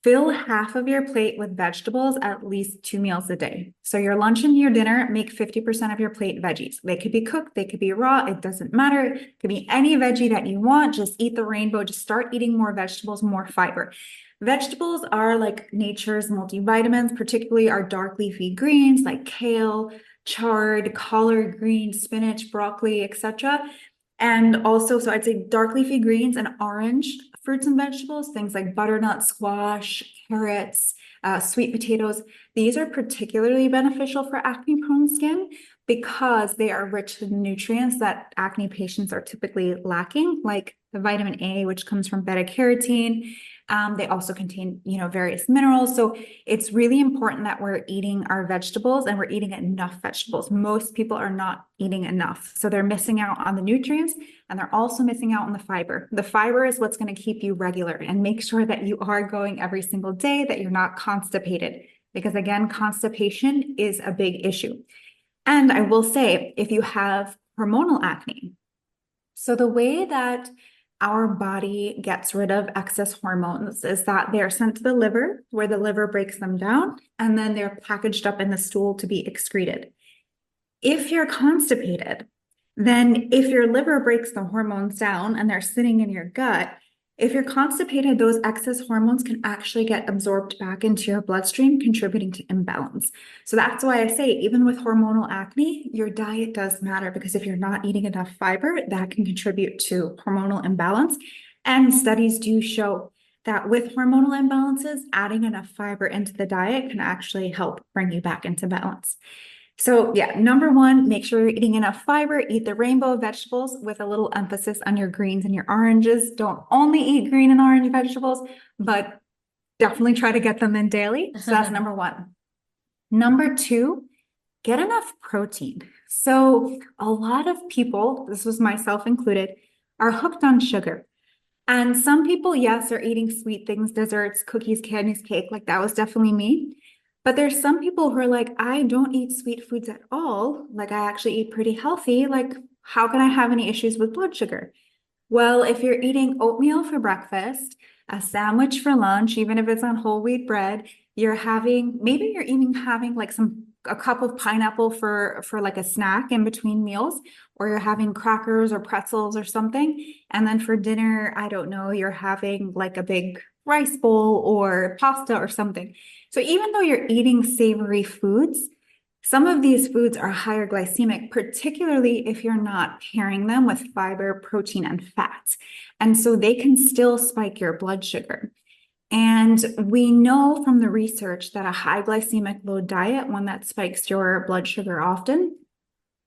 fill half of your plate with vegetables at least 2 meals a day. So your lunch and your dinner, make 50% of your plate veggies. They could be cooked, they could be raw, it doesn't matter. It could be any veggie that you want, just eat the rainbow, just start eating more vegetables, more fiber. Vegetables are like nature's multivitamins, particularly our dark leafy greens like kale, chard, collard green, spinach, broccoli, etc. And also, so I'd say dark leafy greens and orange fruits and vegetables, things like butternut squash, carrots, sweet potatoes. These are particularly beneficial for acne-prone skin because they are rich in nutrients that acne patients are typically lacking, like the vitamin A, which comes from beta carotene. They also contain, various minerals. So it's really important that we're eating our vegetables and we're eating enough vegetables. Most people are not eating enough. So they're missing out on the nutrients and they're also missing out on the fiber. The fiber is what's going to keep you regular, and make sure that you are going every single day, that you're not constipated, because again, constipation is a big issue. And I will say, if you have hormonal acne, so the way that our body gets rid of excess hormones is that they are sent to the liver, where the liver breaks them down, and then they're packaged up in the stool to be excreted. If you're constipated, then if your liver breaks the hormones down and they're sitting in your gut, if you're constipated, those excess hormones can actually get absorbed back into your bloodstream, contributing to imbalance. So that's why I say, even with hormonal acne, your diet does matter, because if you're not eating enough fiber, that can contribute to hormonal imbalance. And studies do show that with hormonal imbalances, adding enough fiber into the diet can actually help bring you back into balance. So yeah, number one, make sure you're eating enough fiber, eat the rainbow of vegetables with a little emphasis on your greens and your oranges. Don't only eat green and orange vegetables, but definitely try to get them in daily. So that's number one. Number two, get enough protein. So a lot of people, this was myself included, are hooked on sugar. And some people, yes, are eating sweet things, desserts, cookies, candies, cake. Like that was definitely me. But there's some people who are like, I don't eat sweet foods at all. Like I actually eat pretty healthy. Like, how can I have any issues with blood sugar? Well, if you're eating oatmeal for breakfast, a sandwich for lunch, even if it's on whole wheat bread, maybe you're even having like a cup of pineapple for like a snack in between meals, or you're having crackers or pretzels or something. And then for dinner, I don't know, you're having like a big rice bowl or pasta or something. So even though you're eating savory foods, some of these foods are higher glycemic, particularly if you're not pairing them with fiber, protein, and fats. And so they can still spike your blood sugar. And we know from the research that a high glycemic load diet, one that spikes your blood sugar often,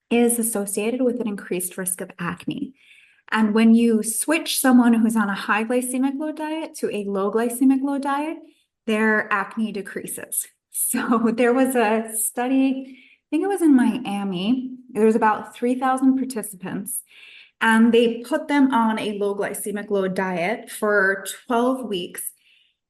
is associated with an increased risk of acne. And when you switch someone who's on a high glycemic load diet to a low glycemic load diet, their acne decreases. So there was a study, I think it was in Miami. There was about 3,000 participants, and they put them on a low glycemic load diet for 12 weeks.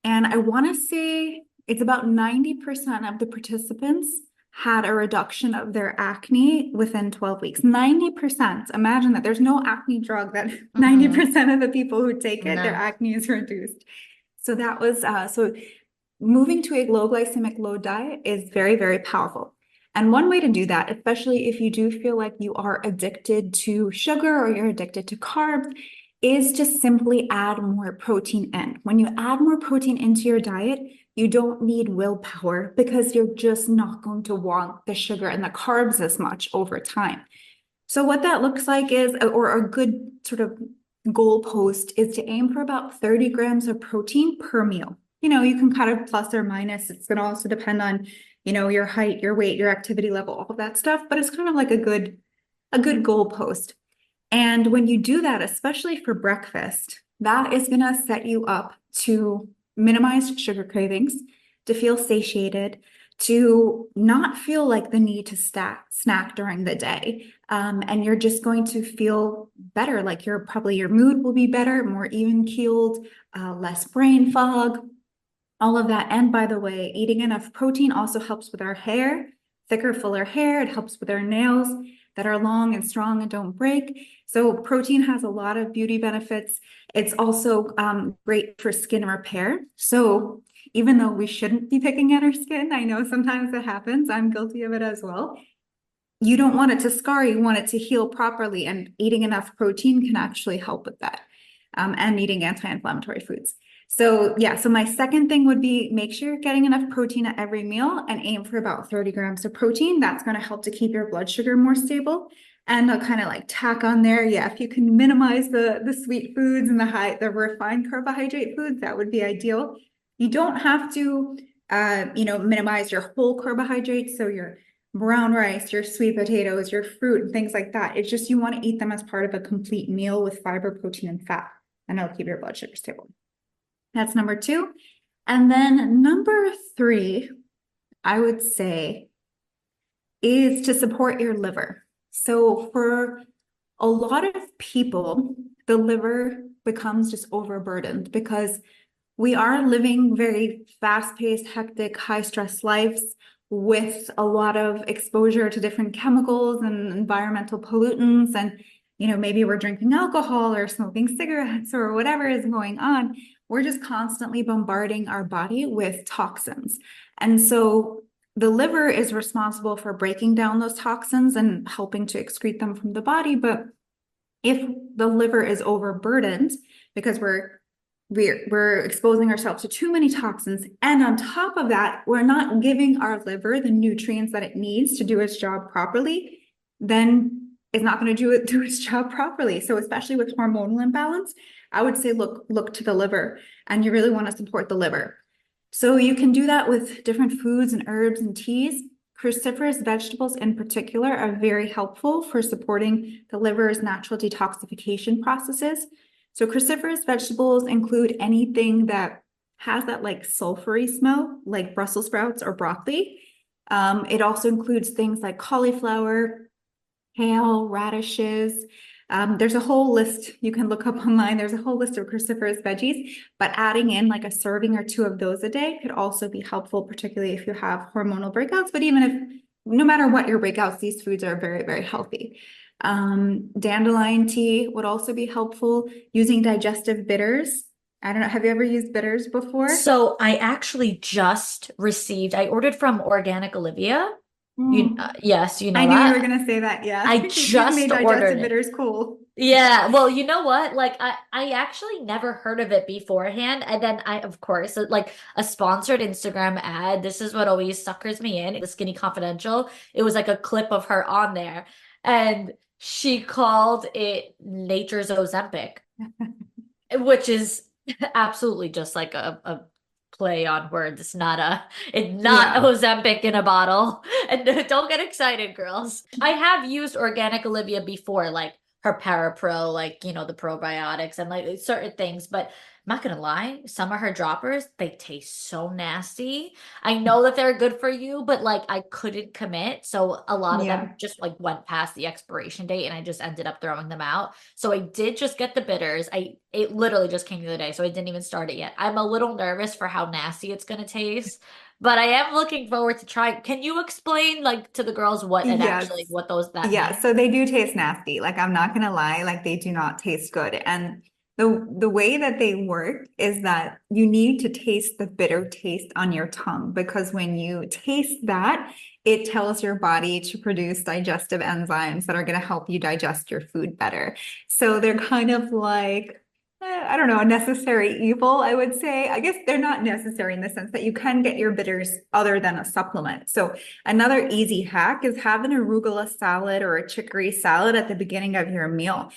And I want to say it's about 90% of the participants had a reduction of their acne within 12 weeks. 90%. Imagine that. There's no acne drug that 90% of the people who take it, their acne is reduced. So that was, so moving to a low glycemic load diet is very, very powerful. And one way to do that, especially if you do feel like you are addicted to sugar or you're addicted to carbs, is to simply add more protein in. When you add more protein into your diet, you don't need willpower, because you're just not going to want the sugar and the carbs as much over time. So what that looks like is, or a good sort of goalpost is to aim for about 30 grams of protein per meal. You can kind of plus or minus. It's going to also depend on, your height, your weight, your activity level, all of that stuff, but it's kind of like a good goalpost. And when you do that, especially for breakfast, that is going to set you up to minimize sugar cravings, to feel satiated, to not feel like the need to snack during the day. And you're just going to feel better, like your mood will be better, more even keeled, less brain fog, all of that. And by the way, eating enough protein also helps with our hair, thicker, fuller hair. It helps with our nails that are long and strong and don't break. So protein has a lot of beauty benefits. It's also great for skin repair. So even though we shouldn't be picking at our skin, I know sometimes it happens. I'm guilty of it as well. You don't want it to scar, you want it to heal properly, and eating enough protein can actually help with that, and eating anti-inflammatory foods. So yeah, so my second thing would be make sure you're getting enough protein at every meal and aim for about 30 grams of protein. That's going to help to keep your blood sugar more stable. And I'll kind of like tack on there, yeah, if you can minimize the sweet foods and the refined carbohydrate foods, that would be ideal. You don't have to, minimize your whole carbohydrates. So your brown rice, your sweet potatoes, your fruit, and things like that. It's just you want to eat them as part of a complete meal with fiber, protein, and fat, and it'll keep your blood sugar stable. That's number 2. And then number 3, I would say, is to support your liver. So for a lot of people, the liver becomes just overburdened because we are living very fast-paced, hectic, high-stress lives with a lot of exposure to different chemicals and environmental pollutants. And, maybe we're drinking alcohol or smoking cigarettes or whatever is going on. We're just constantly bombarding our body with toxins. And so the liver is responsible for breaking down those toxins and helping to excrete them from the body. But if the liver is overburdened because we're exposing ourselves to too many toxins, and on top of that, we're not giving our liver the nutrients that it needs to do its job properly, then it's not going to do its job properly. So especially with hormonal imbalance, I would say look to the liver, and you really want to support the liver. So you can do that with different foods and herbs and teas. Cruciferous vegetables in particular are very helpful for supporting the liver's natural detoxification processes. So cruciferous vegetables include anything that has that like sulfury smell, like Brussels sprouts or broccoli. It also includes things like cauliflower, kale, radishes. There's a whole list you can look up online. There's a whole list of cruciferous veggies, but adding in like a serving or 2 of those a day could also be helpful, particularly if you have hormonal breakouts. But even if, no matter what your breakouts, these foods are very, very healthy. Dandelion tea would also be helpful. Using digestive bitters. I don't know, have you ever used bitters before? So I actually just received, I ordered from Organic Olivia. Yes, you know I knew you were that. going to say that. Yeah. I You've made just ordered digestive it. bitters cool. Yeah, well, you know what? Like I actually never heard of it beforehand. And then I, of course, like a sponsored Instagram ad. This is what always suckers me in. The Skinny Confidential. It was like a clip of her on there. And she called it Nature's Ozempic, which is absolutely just like a play on words. It's not Yeah. Ozempic in a bottle. And don't get excited, girls. I have used Organic Olivia before, like her Parapro, like, the probiotics and like certain things, but I'm not gonna lie, some of her droppers, they taste so nasty. I know that they're good for you, but like I couldn't commit. So a lot of them Yeah. just like went past the expiration date and I just ended up throwing them out. So I did just get the bitters. It literally just came the other day, so I didn't even start it yet. I'm a little nervous for how nasty it's gonna taste, but I am looking forward to trying. Can you explain like to the girls Yes. what those that Yeah, mean? so they do taste nasty. Like I'm not gonna lie, like they do not taste good. And the way that they work is that you need to taste the bitter taste on your tongue, because when you taste that, it tells your body to produce digestive enzymes that are going to help you digest your food better. So they're kind of like I don't know, a necessary evil, I would say. I guess they're not necessary in the sense that you can get your bitters other than a supplement. So another easy hack is have an arugula salad or a chicory salad at the beginning of your meal.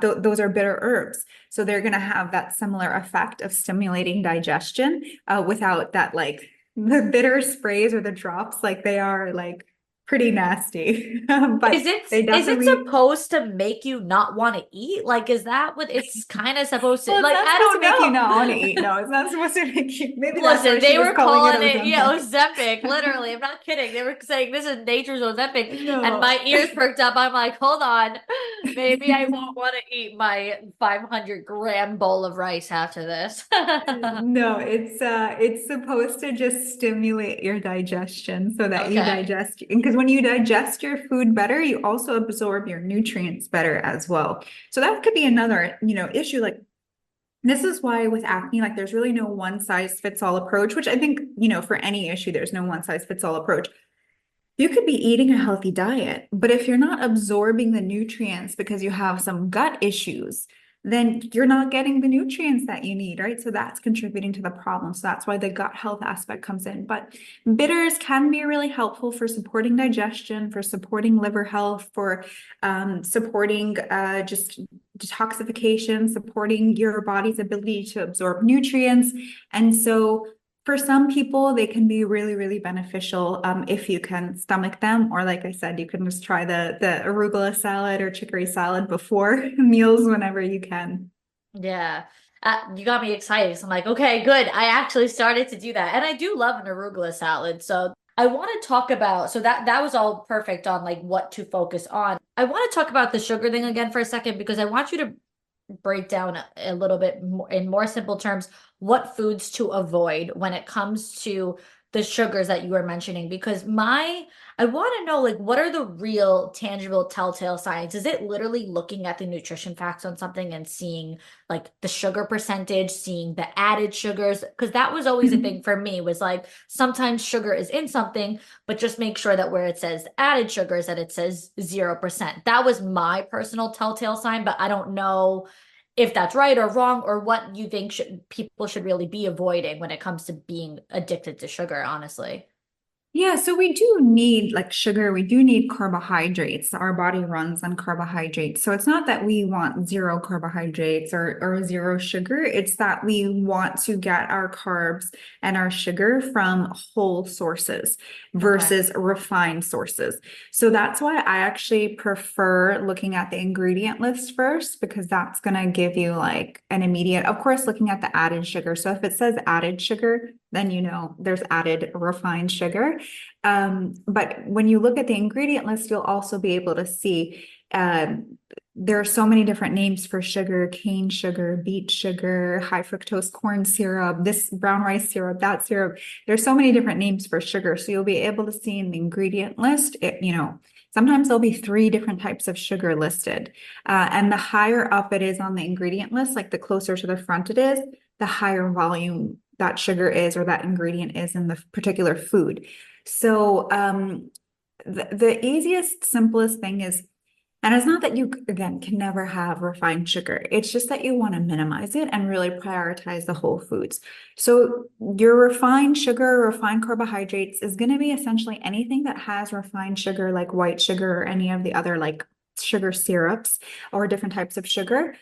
Those are bitter herbs. So they're going to have that similar effect of stimulating digestion without that like the bitter sprays or the drops, like they are like pretty nasty. But they Is it definitely. supposed to make you not want to eat? Like, is that what it's kind of supposed to Well, it's like? not I supposed to don't make you know. not want to eat. No, it's not supposed to make you. Maybe that's why Listen, she they was were calling it calling it, yeah, Ozempic. Ozempic, literally. I'm not kidding. They were saying this is nature's Ozempic, and No. my ears perked up. I'm like, hold on, maybe I won't want to eat my 500-gram bowl of rice after this. No, it's supposed to just stimulate your digestion so that you Okay. digest, because when you digest your food better, you also absorb your nutrients better as well. So that could be another, issue. Like this is why with acne, like there's really no one size fits all approach, which I think, for any issue, there's no one size fits all approach. You could be eating a healthy diet, but if you're not absorbing the nutrients because you have some gut issues, then you're not getting the nutrients that you need, right? So that's contributing to the problem. So that's why the gut health aspect comes in. But bitters can be really helpful for supporting digestion, for supporting liver health, for supporting just detoxification, supporting your body's ability to absorb nutrients. And so for some people, they can be really, really beneficial if you can stomach them. Or like I said, you can just try the arugula salad or chicory salad before meals whenever you can. Yeah. You got me excited. So I'm like, okay, good. I actually started to do that. And I do love an arugula salad. So I want to talk about, so that was all perfect on like what to focus on. I want to talk about the sugar thing again for a second because I want you to break down a little bit more in more simple terms what foods to avoid when it comes to the sugars that you were mentioning because I want to know like what are the real tangible telltale signs? Is it literally looking at the nutrition facts on something and seeing like the sugar percentage, seeing the added sugars? Because that was always a thing for me was like sometimes sugar is in something, but just make sure that where it says added sugars that it says 0%. That was my personal telltale sign, but I don't know if that's right or wrong or what you think people should really be avoiding when it comes to being addicted to sugar, honestly. Yeah, so we do need like sugar, we do need carbohydrates. Our body runs on carbohydrates. So it's not that we want zero carbohydrates or zero sugar, it's that we want to get our carbs and our sugar from whole sources Okay. versus refined sources. So that's why I actually prefer looking at the ingredient list first because that's going to give you like an immediate, of course, looking at the added sugar. So if it says added sugar, then there's added refined sugar. But when you look at the ingredient list, you'll also be able to see there are so many different names for sugar, cane sugar, beet sugar, high fructose corn syrup, this brown rice syrup, that syrup. There's so many different names for sugar. So you'll be able to see in the ingredient list, sometimes there'll be 3 different types of sugar listed. And the higher up it is on the ingredient list, like the closer to the front it is, the higher volume that sugar is or that ingredient is in the particular food. So the easiest, simplest thing is, and it's not that you, again, can never have refined sugar. It's just that you want to minimize it and really prioritize the whole foods. So your refined sugar, refined carbohydrates is going to be essentially anything that has refined sugar, like white sugar or any of the other like sugar syrups or different types of sugar.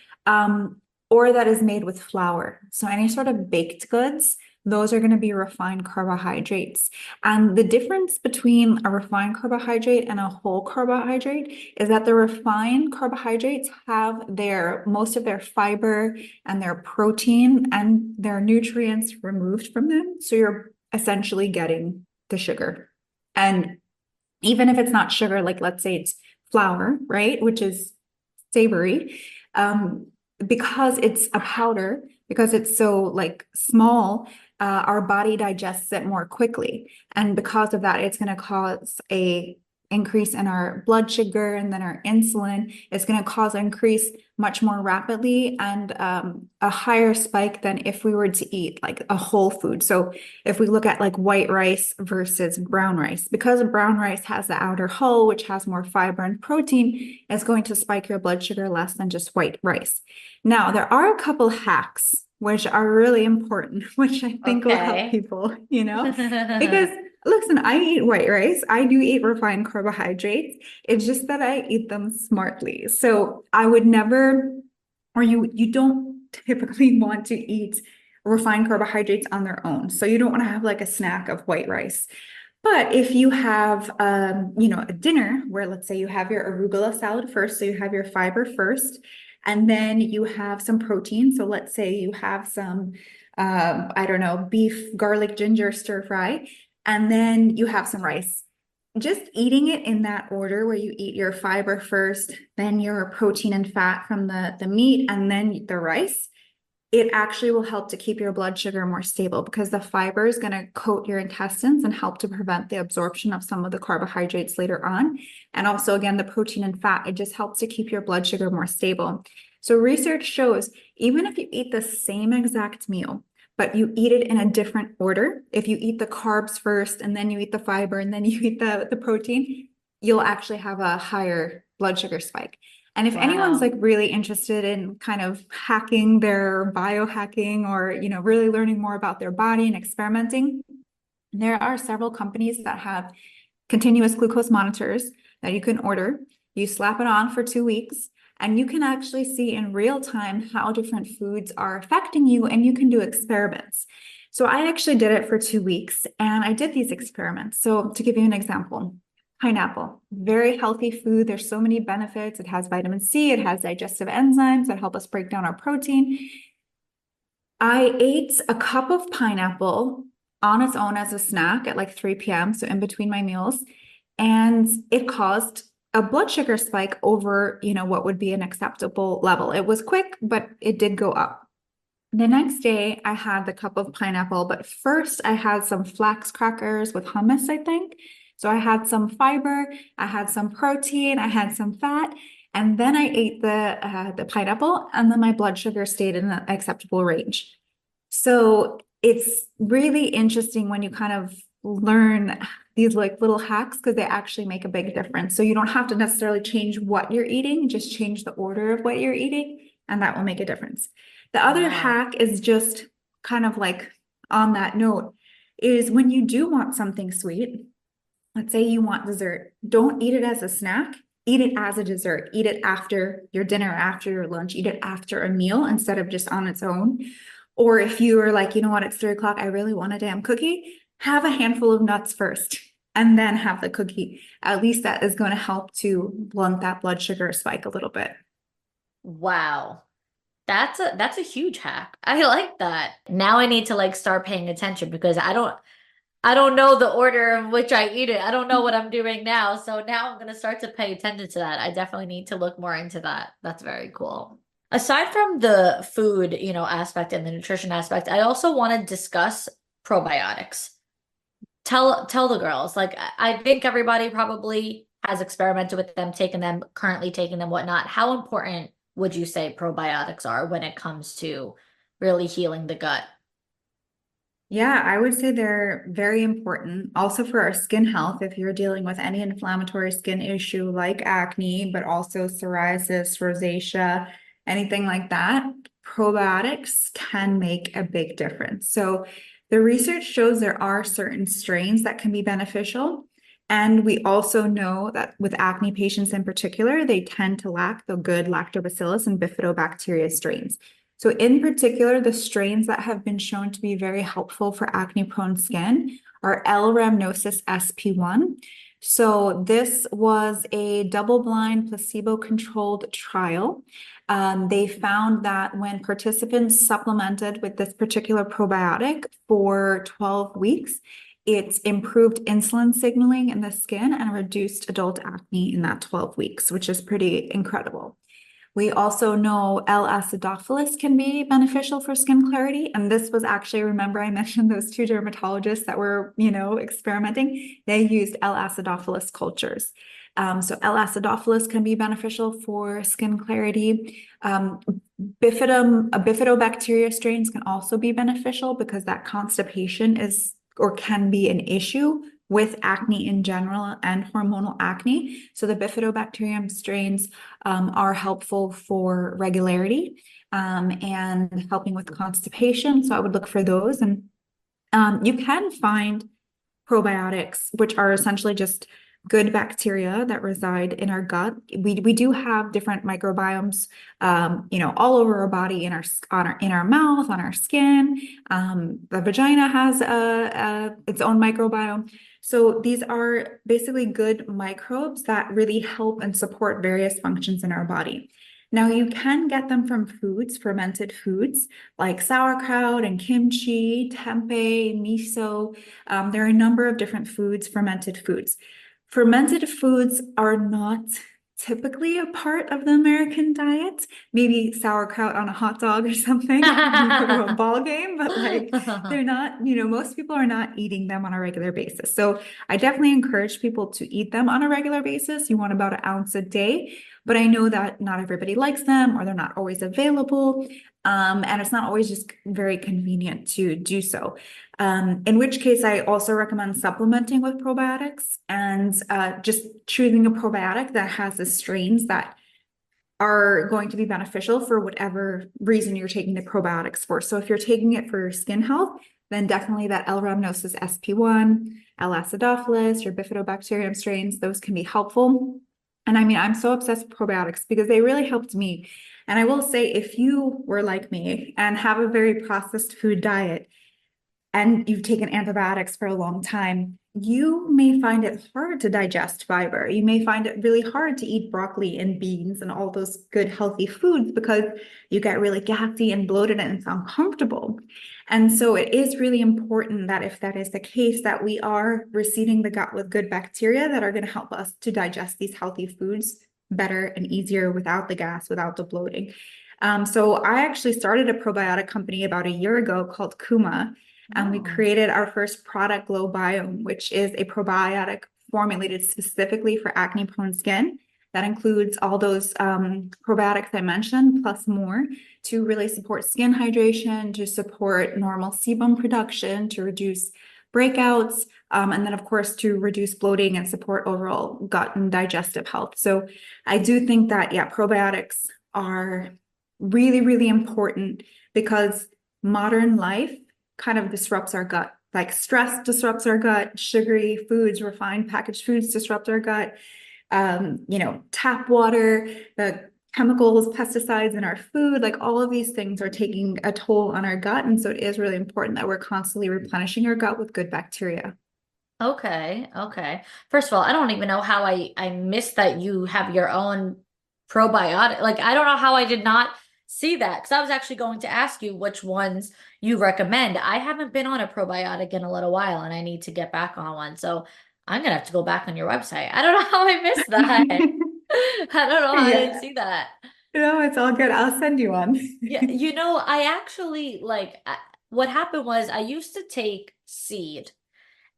Or that is made with flour. So any sort of baked goods, those are going to be refined carbohydrates. And the difference between a refined carbohydrate and a whole carbohydrate is that the refined carbohydrates have most of their fiber and their protein and their nutrients removed from them. So you're essentially getting the sugar. And even if it's not sugar, like let's say it's flour, right, which is savory, because it's a powder, because it's so like small, our body digests it more quickly. And because of that, it's going to cause a increase in our blood sugar and then our insulin. It's going to cause an increase much more rapidly and a higher spike than if we were to eat like a whole food. So if we look at like white rice versus brown rice, because brown rice has the outer hull, which has more fiber and protein, it's going to spike your blood sugar less than just white rice. Now, there are a couple hacks which are really important, which I think will help people, because listen, I eat white rice. I do eat refined carbohydrates. It's just that I eat them smartly. So I would never, or you don't typically want to eat refined carbohydrates on their own. So you don't want to have like a snack of white rice. But if you have, a dinner where let's say you have your arugula salad first, so you have your fiber first, and then you have some protein. So let's say you have some, beef, garlic, ginger, stir fry, and then you have some rice. Just eating it in that order where you eat your fiber first, then your protein and fat from the meat, and then the rice, it actually will help to keep your blood sugar more stable because the fiber is going to coat your intestines and help to prevent the absorption of some of the carbohydrates later on. And also, again, the protein and fat, it just helps to keep your blood sugar more stable. So research shows even if you eat the same exact meal, but you eat it in a different order, if you eat the carbs first and then you eat the fiber and then you eat the protein, you'll actually have a higher blood sugar spike. And if anyone's like really interested in kind of hacking their biohacking or, really learning more about their body and experimenting, there are several companies that have continuous glucose monitors that you can order. You slap it on for 2 weeks and you can actually see in real time how different foods are affecting you, and you can do experiments. So I actually did it for 2 weeks and I did these experiments. So to give you an example, pineapple, very healthy food. There's so many benefits. It has vitamin C, it has digestive enzymes that help us break down our protein. I ate a cup of pineapple on its own as a snack at like 3 p.m., so in between my meals, and it caused a blood sugar spike over, what would be an acceptable level. It was quick, but it did go up. The next day, I had the cup of pineapple, but first I had some flax crackers with hummus, I think. So I had some fiber, I had some protein, I had some fat, and then I ate the pineapple, and then my blood sugar stayed in an acceptable range. So it's really interesting when you kind of learn these like little hacks because they actually make a big difference. So you don't have to necessarily change what you're eating, just change the order of what you're eating, and that will make a difference. The other hack is just kind of like on that note is when you do want something sweet, let's say you want dessert, don't eat it as a snack, eat it as a dessert, eat it after your dinner, after your lunch, eat it after a meal instead of just on its own. Or if you are like, it's 3 o'clock, I really want a damn cookie, have a handful of nuts first and then have the cookie. At least that is going to help to blunt that blood sugar spike a little bit. Wow. That's a huge hack. I like that. Now I need to like start paying attention because I don't know the order in which I eat it. I don't know what I'm doing now. So now I'm going to start to pay attention to that. I definitely need to look more into that. That's very cool. Aside from the food, aspect and the nutrition aspect, I also want to discuss probiotics. Tell the girls. Like I think everybody probably has experimented with them, taken them, currently taking them, whatnot. How important would you say probiotics are when it comes to really healing the gut? Yeah, I would say they're very important. Also for our skin health, if you're dealing with any inflammatory skin issue like acne, but also psoriasis, rosacea, anything like that, probiotics can make a big difference. So the research shows there are certain strains that can be beneficial. And we also know that with acne patients in particular, they tend to lack the good lactobacillus and bifidobacteria strains. So in particular, the strains that have been shown to be very helpful for acne-prone skin are L. rhamnosus sp1. So this was a double-blind, placebo-controlled trial. They found that when participants supplemented with this particular probiotic for 12 weeks, it improved insulin signaling in the skin and reduced adult acne in that 12 weeks, which is pretty incredible. We also know L-acidophilus can be beneficial for skin clarity. And this was actually, remember I mentioned those two dermatologists that were, experimenting. They used L-acidophilus cultures. So L-acidophilus can be beneficial for skin clarity. Bifidobacteria strains can also be beneficial because that constipation is or can be an issue with acne in general and hormonal acne. So the bifidobacterium strains are helpful for regularity and helping with constipation. So I would look for those. And you can find probiotics, which are essentially just good bacteria that reside in our gut. We do have different microbiomes, all over our body, in our mouth, on our skin. The vagina has its own microbiome. So these are basically good microbes that really help and support various functions in our body. Now, you can get them from foods, fermented foods like sauerkraut and kimchi, tempeh, miso. There are a number of different foods, fermented foods. Fermented foods are not typically a part of the American diet. Maybe sauerkraut on a hot dog or something when you go to a ball game, but like they're not, most people are not eating them on a regular basis. So I definitely encourage people to eat them on a regular basis. You want about an ounce a day, but I know that not everybody likes them or they're not always available. And it's not always just very convenient to do so. In which case, I also recommend supplementing with probiotics and just choosing a probiotic that has the strains that are going to be beneficial for whatever reason you're taking the probiotics for. So if you're taking it for skin health, then definitely that L. rhamnosus sp1, L. acidophilus, your bifidobacterium strains, those can be helpful. And I mean, I'm so obsessed with probiotics because they really helped me. And I will say, if you were like me and have a very processed food diet, and you've taken antibiotics for a long time, you may find it hard to digest fiber. You may find it really hard to eat broccoli and beans and all those good, healthy foods because you get really gassy and bloated and it's uncomfortable. And so it is really important that if that is the case, that we are receiving the gut with good bacteria that are going to help us to digest these healthy foods better and easier without the gas, without the bloating. So I actually started a probiotic company about a year ago called Kuma. And we created our first product, Glow Biome, which is a probiotic formulated specifically for acne-prone skin. That includes all those probiotics I mentioned, plus more, to really support skin hydration, to support normal sebum production, to reduce breakouts, and then, of course, to reduce bloating and support overall gut and digestive health. So I do think that, probiotics are really, really important because modern life kind of disrupts our gut. Like stress disrupts our gut, sugary foods, refined packaged foods disrupt our gut. Tap water, the chemicals, pesticides in our food, like all of these things are taking a toll on our gut. And so it is really important that we're constantly replenishing our gut with good bacteria. Okay, okay. First of all, I don't even know how I missed that you have your own probiotic. Like, I don't know how I did not see that because I was actually going to ask you which ones you recommend. I haven't been on a probiotic in a little while and I need to get back on one. So I'm gonna have to go back on your website. I don't know how I missed that. I don't know how I didn't Yeah. see that. No, it's all good. I'll send you one. Yeah, I actually what happened was I used to take seed.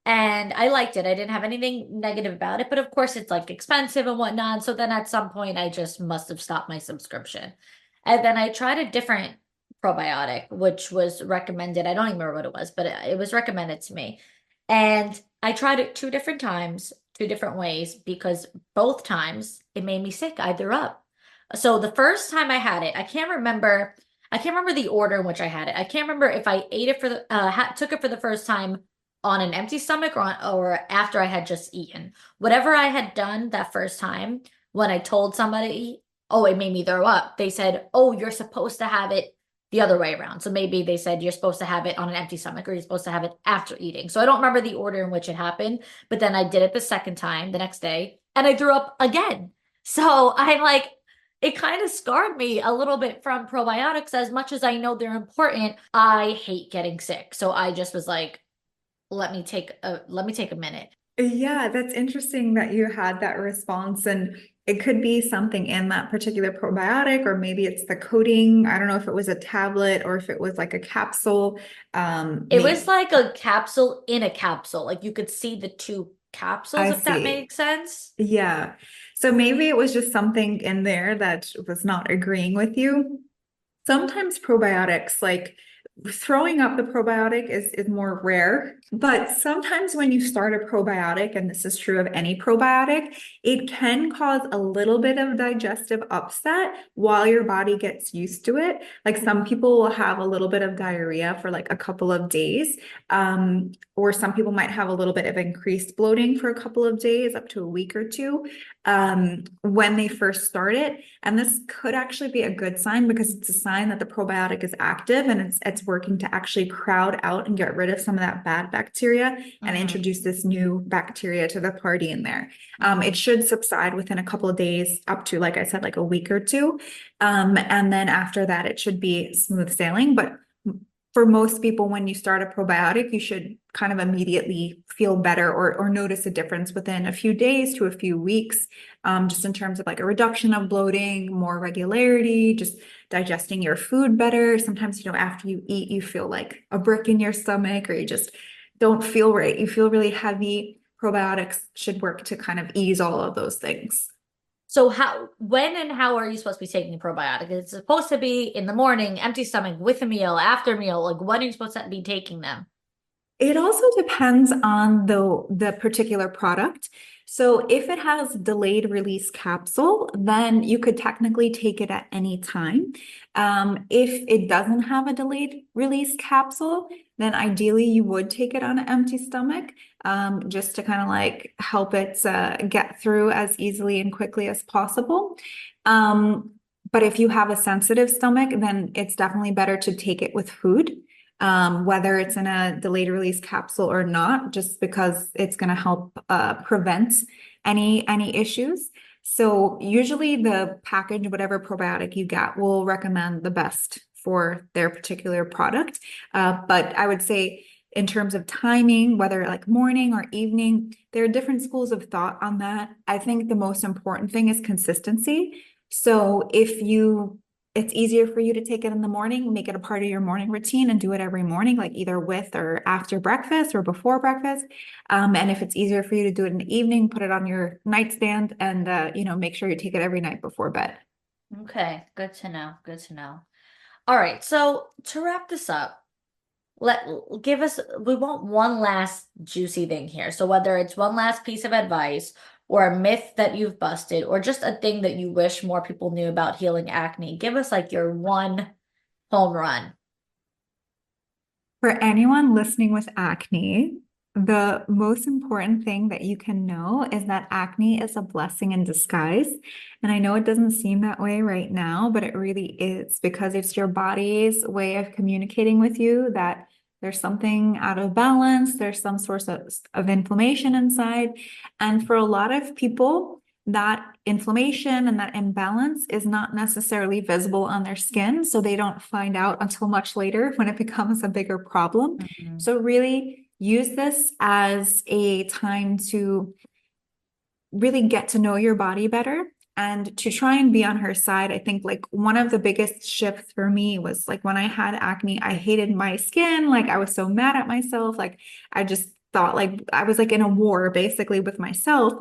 And I liked it. I didn't have anything negative about it, but of course it's like expensive and whatnot. So then at some point I just must have stopped my subscription. And then I tried a different probiotic, which was recommended. I don't even remember what it was, but it was recommended to me. And I tried it two different times, two different ways, because both times it made me sick. I threw up. So the first time I had it, I can't remember the order in which I had it. I can't remember if I ate it for the took it for the first time on an empty stomach or after I had just eaten. Whatever I had done that first time, when I told somebody, oh, it made me throw up, they said, oh, you're supposed to have it the other way around. So maybe they said you're supposed to have it on an empty stomach or you're supposed to have it after eating. So I don't remember the order in which it happened, but then I did it the second time the next day and I threw up again. So I'm like, it kind of scarred me a little bit from probiotics. As much as I know they're important, I hate getting sick. So I just was like, let me take a minute. Yeah, that's interesting that you had that response. And It could be something in that particular probiotic, or maybe it's the coating. I don't know if it was a tablet or if it was like a capsule. It was Maybe like a capsule in a capsule. Like you could see the two capsules, I if that see. makes sense. Yeah. So maybe it was just something in there that was not agreeing with you. Sometimes probiotics, like throwing up the probiotic is more rare, but sometimes when you start a probiotic, and this is true of any probiotic, it can cause a little bit of digestive upset while your body gets used to it. Like some people will have a little bit of diarrhea for like a couple of days, or some people might have a little bit of increased bloating for a couple of days, up to a week or two, when they first start it. And this could actually be a good sign because it's a sign that the probiotic is active and it's working to actually crowd out and get rid of some of that bad bacteria and Mm-hmm. introduce this new bacteria to the party in there. It Mm-hmm. should subside within a couple of days, up to, like I said, like a week or two. And then after that, it should be smooth sailing. But for most people, when you start a probiotic, you should kind of immediately feel better, or notice a difference within a few days to a few weeks, just in terms of like a reduction of bloating, more regularity, just digesting your food better. Sometimes, after you eat, you feel like a brick in your stomach, or you just don't feel right. You feel really heavy. Probiotics should work to kind of ease all of those things. So when and how are you supposed to be taking a probiotic? It's supposed to be in the morning, empty stomach, with a meal, after meal. Like when are you supposed to be taking them? It also depends on the particular product. So if it has delayed release capsule, then you could technically take it at any time. If it doesn't have a delayed release capsule, then ideally you would take it on an empty stomach, just to kind of like help it get through as easily and quickly as possible. But if you have a sensitive stomach, then it's definitely better to take it with food, whether it's in a delayed release capsule or not, just because it's going to help prevent any issues. So usually the package, whatever probiotic you get, will recommend the best for their particular product. But I would say in terms of timing, whether like morning or evening, there are different schools of thought on that. I think the most important thing is consistency. So if it's easier for you to take it in the morning, make it a part of your morning routine and do it every morning, like either with or after breakfast or before breakfast. And if it's easier for you to do it in the evening, put it on your nightstand and, make sure you take it every night before bed. Okay, good to know. Good to know. All right, so to wrap this up, let give us we want one last juicy thing here. So whether it's one last piece of advice or a myth that you've busted or just a thing that you wish more people knew about healing acne, give us like your one home run. For anyone listening with acne, the most important thing that you can know is that acne is a blessing in disguise. And I know it doesn't seem that way right now, but it really is, because it's your body's way of communicating with you that there's something out of balance, there's some source of inflammation inside. And for a lot of people, that inflammation and that imbalance is not necessarily visible on their skin, so they don't find out until much later when it becomes a bigger problem. Mhm. So really use this as a time to really get to know your body better and to try and be on her side. I think like one of the biggest shifts for me was like when I had acne, I hated my skin. Like I was so mad at myself. Like I just thought like I was like in a war basically with myself.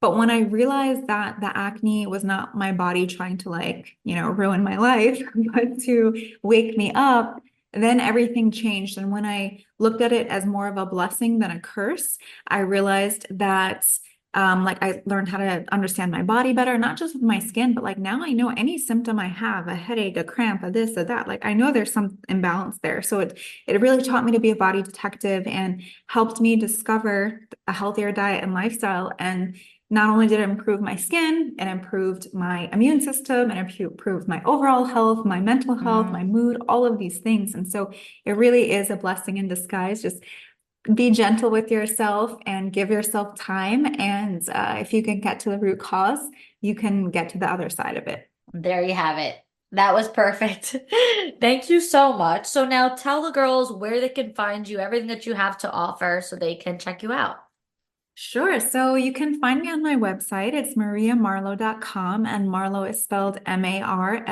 But when I realized that the acne was not my body trying to like, ruin my life, but to wake me up, then everything changed. And when I looked at it as more of a blessing than a curse, I realized that like I learned how to understand my body better, not just with my skin, but like now I know any symptom I have, a headache, a cramp, a this, a that, like I know there's some imbalance there. So it really taught me to be a body detective and helped me discover a healthier diet and lifestyle. And not only did it improve my skin, it improved my immune system, and improved my overall health, my mental health, my Mm. mood, all of these things. And so it really is a blessing in disguise. Just be gentle with yourself and give yourself time. And if you can get to the root cause, you can get to the other side of it. There you have it. That was perfect. Thank you so much. So now tell the girls where they can find you, everything that you have to offer so they can check you out. Sure. So you can find me on my website. It's mariamarlow.com, and Marlow is spelled Marlowe.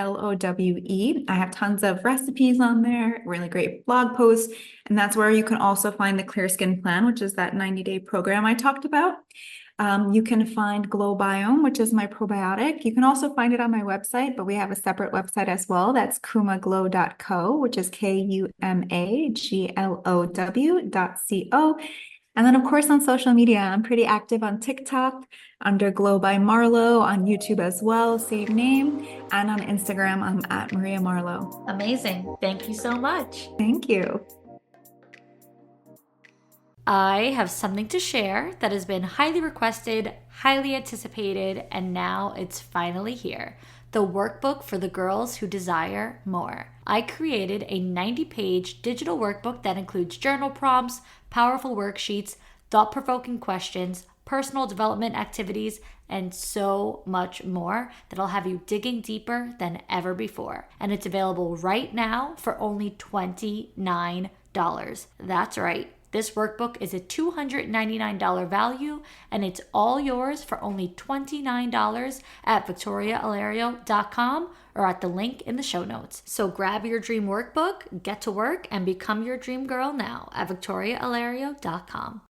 I have tons of recipes on there, really great blog posts, and that's where you can also find the Clear Skin Plan, which is that 90-day program I talked about. You can find Glow Biome, which is my probiotic. You can also find it on my website, but we have a separate website as well. That's kumaglow.co, which is KUMAGLOW.co. And then, of course, on social media, I'm pretty active on TikTok under Glow by Marlow, on YouTube as well, same name, and on Instagram, I'm at Maria Marlow. Amazing. Thank you so much. Thank you. I have something to share that has been highly requested, highly anticipated, and now it's finally here. The workbook for the girls who desire more. I created a 90-page digital workbook that includes journal prompts, powerful worksheets, thought-provoking questions, personal development activities, and so much more that'll have you digging deeper than ever before. And it's available right now for only $29. That's right. This workbook is a $299 value, and it's all yours for only $29 at victoriaalario.com or at the link in the show notes. So grab your dream workbook, get to work, and become your dream girl now at victoriaalario.com.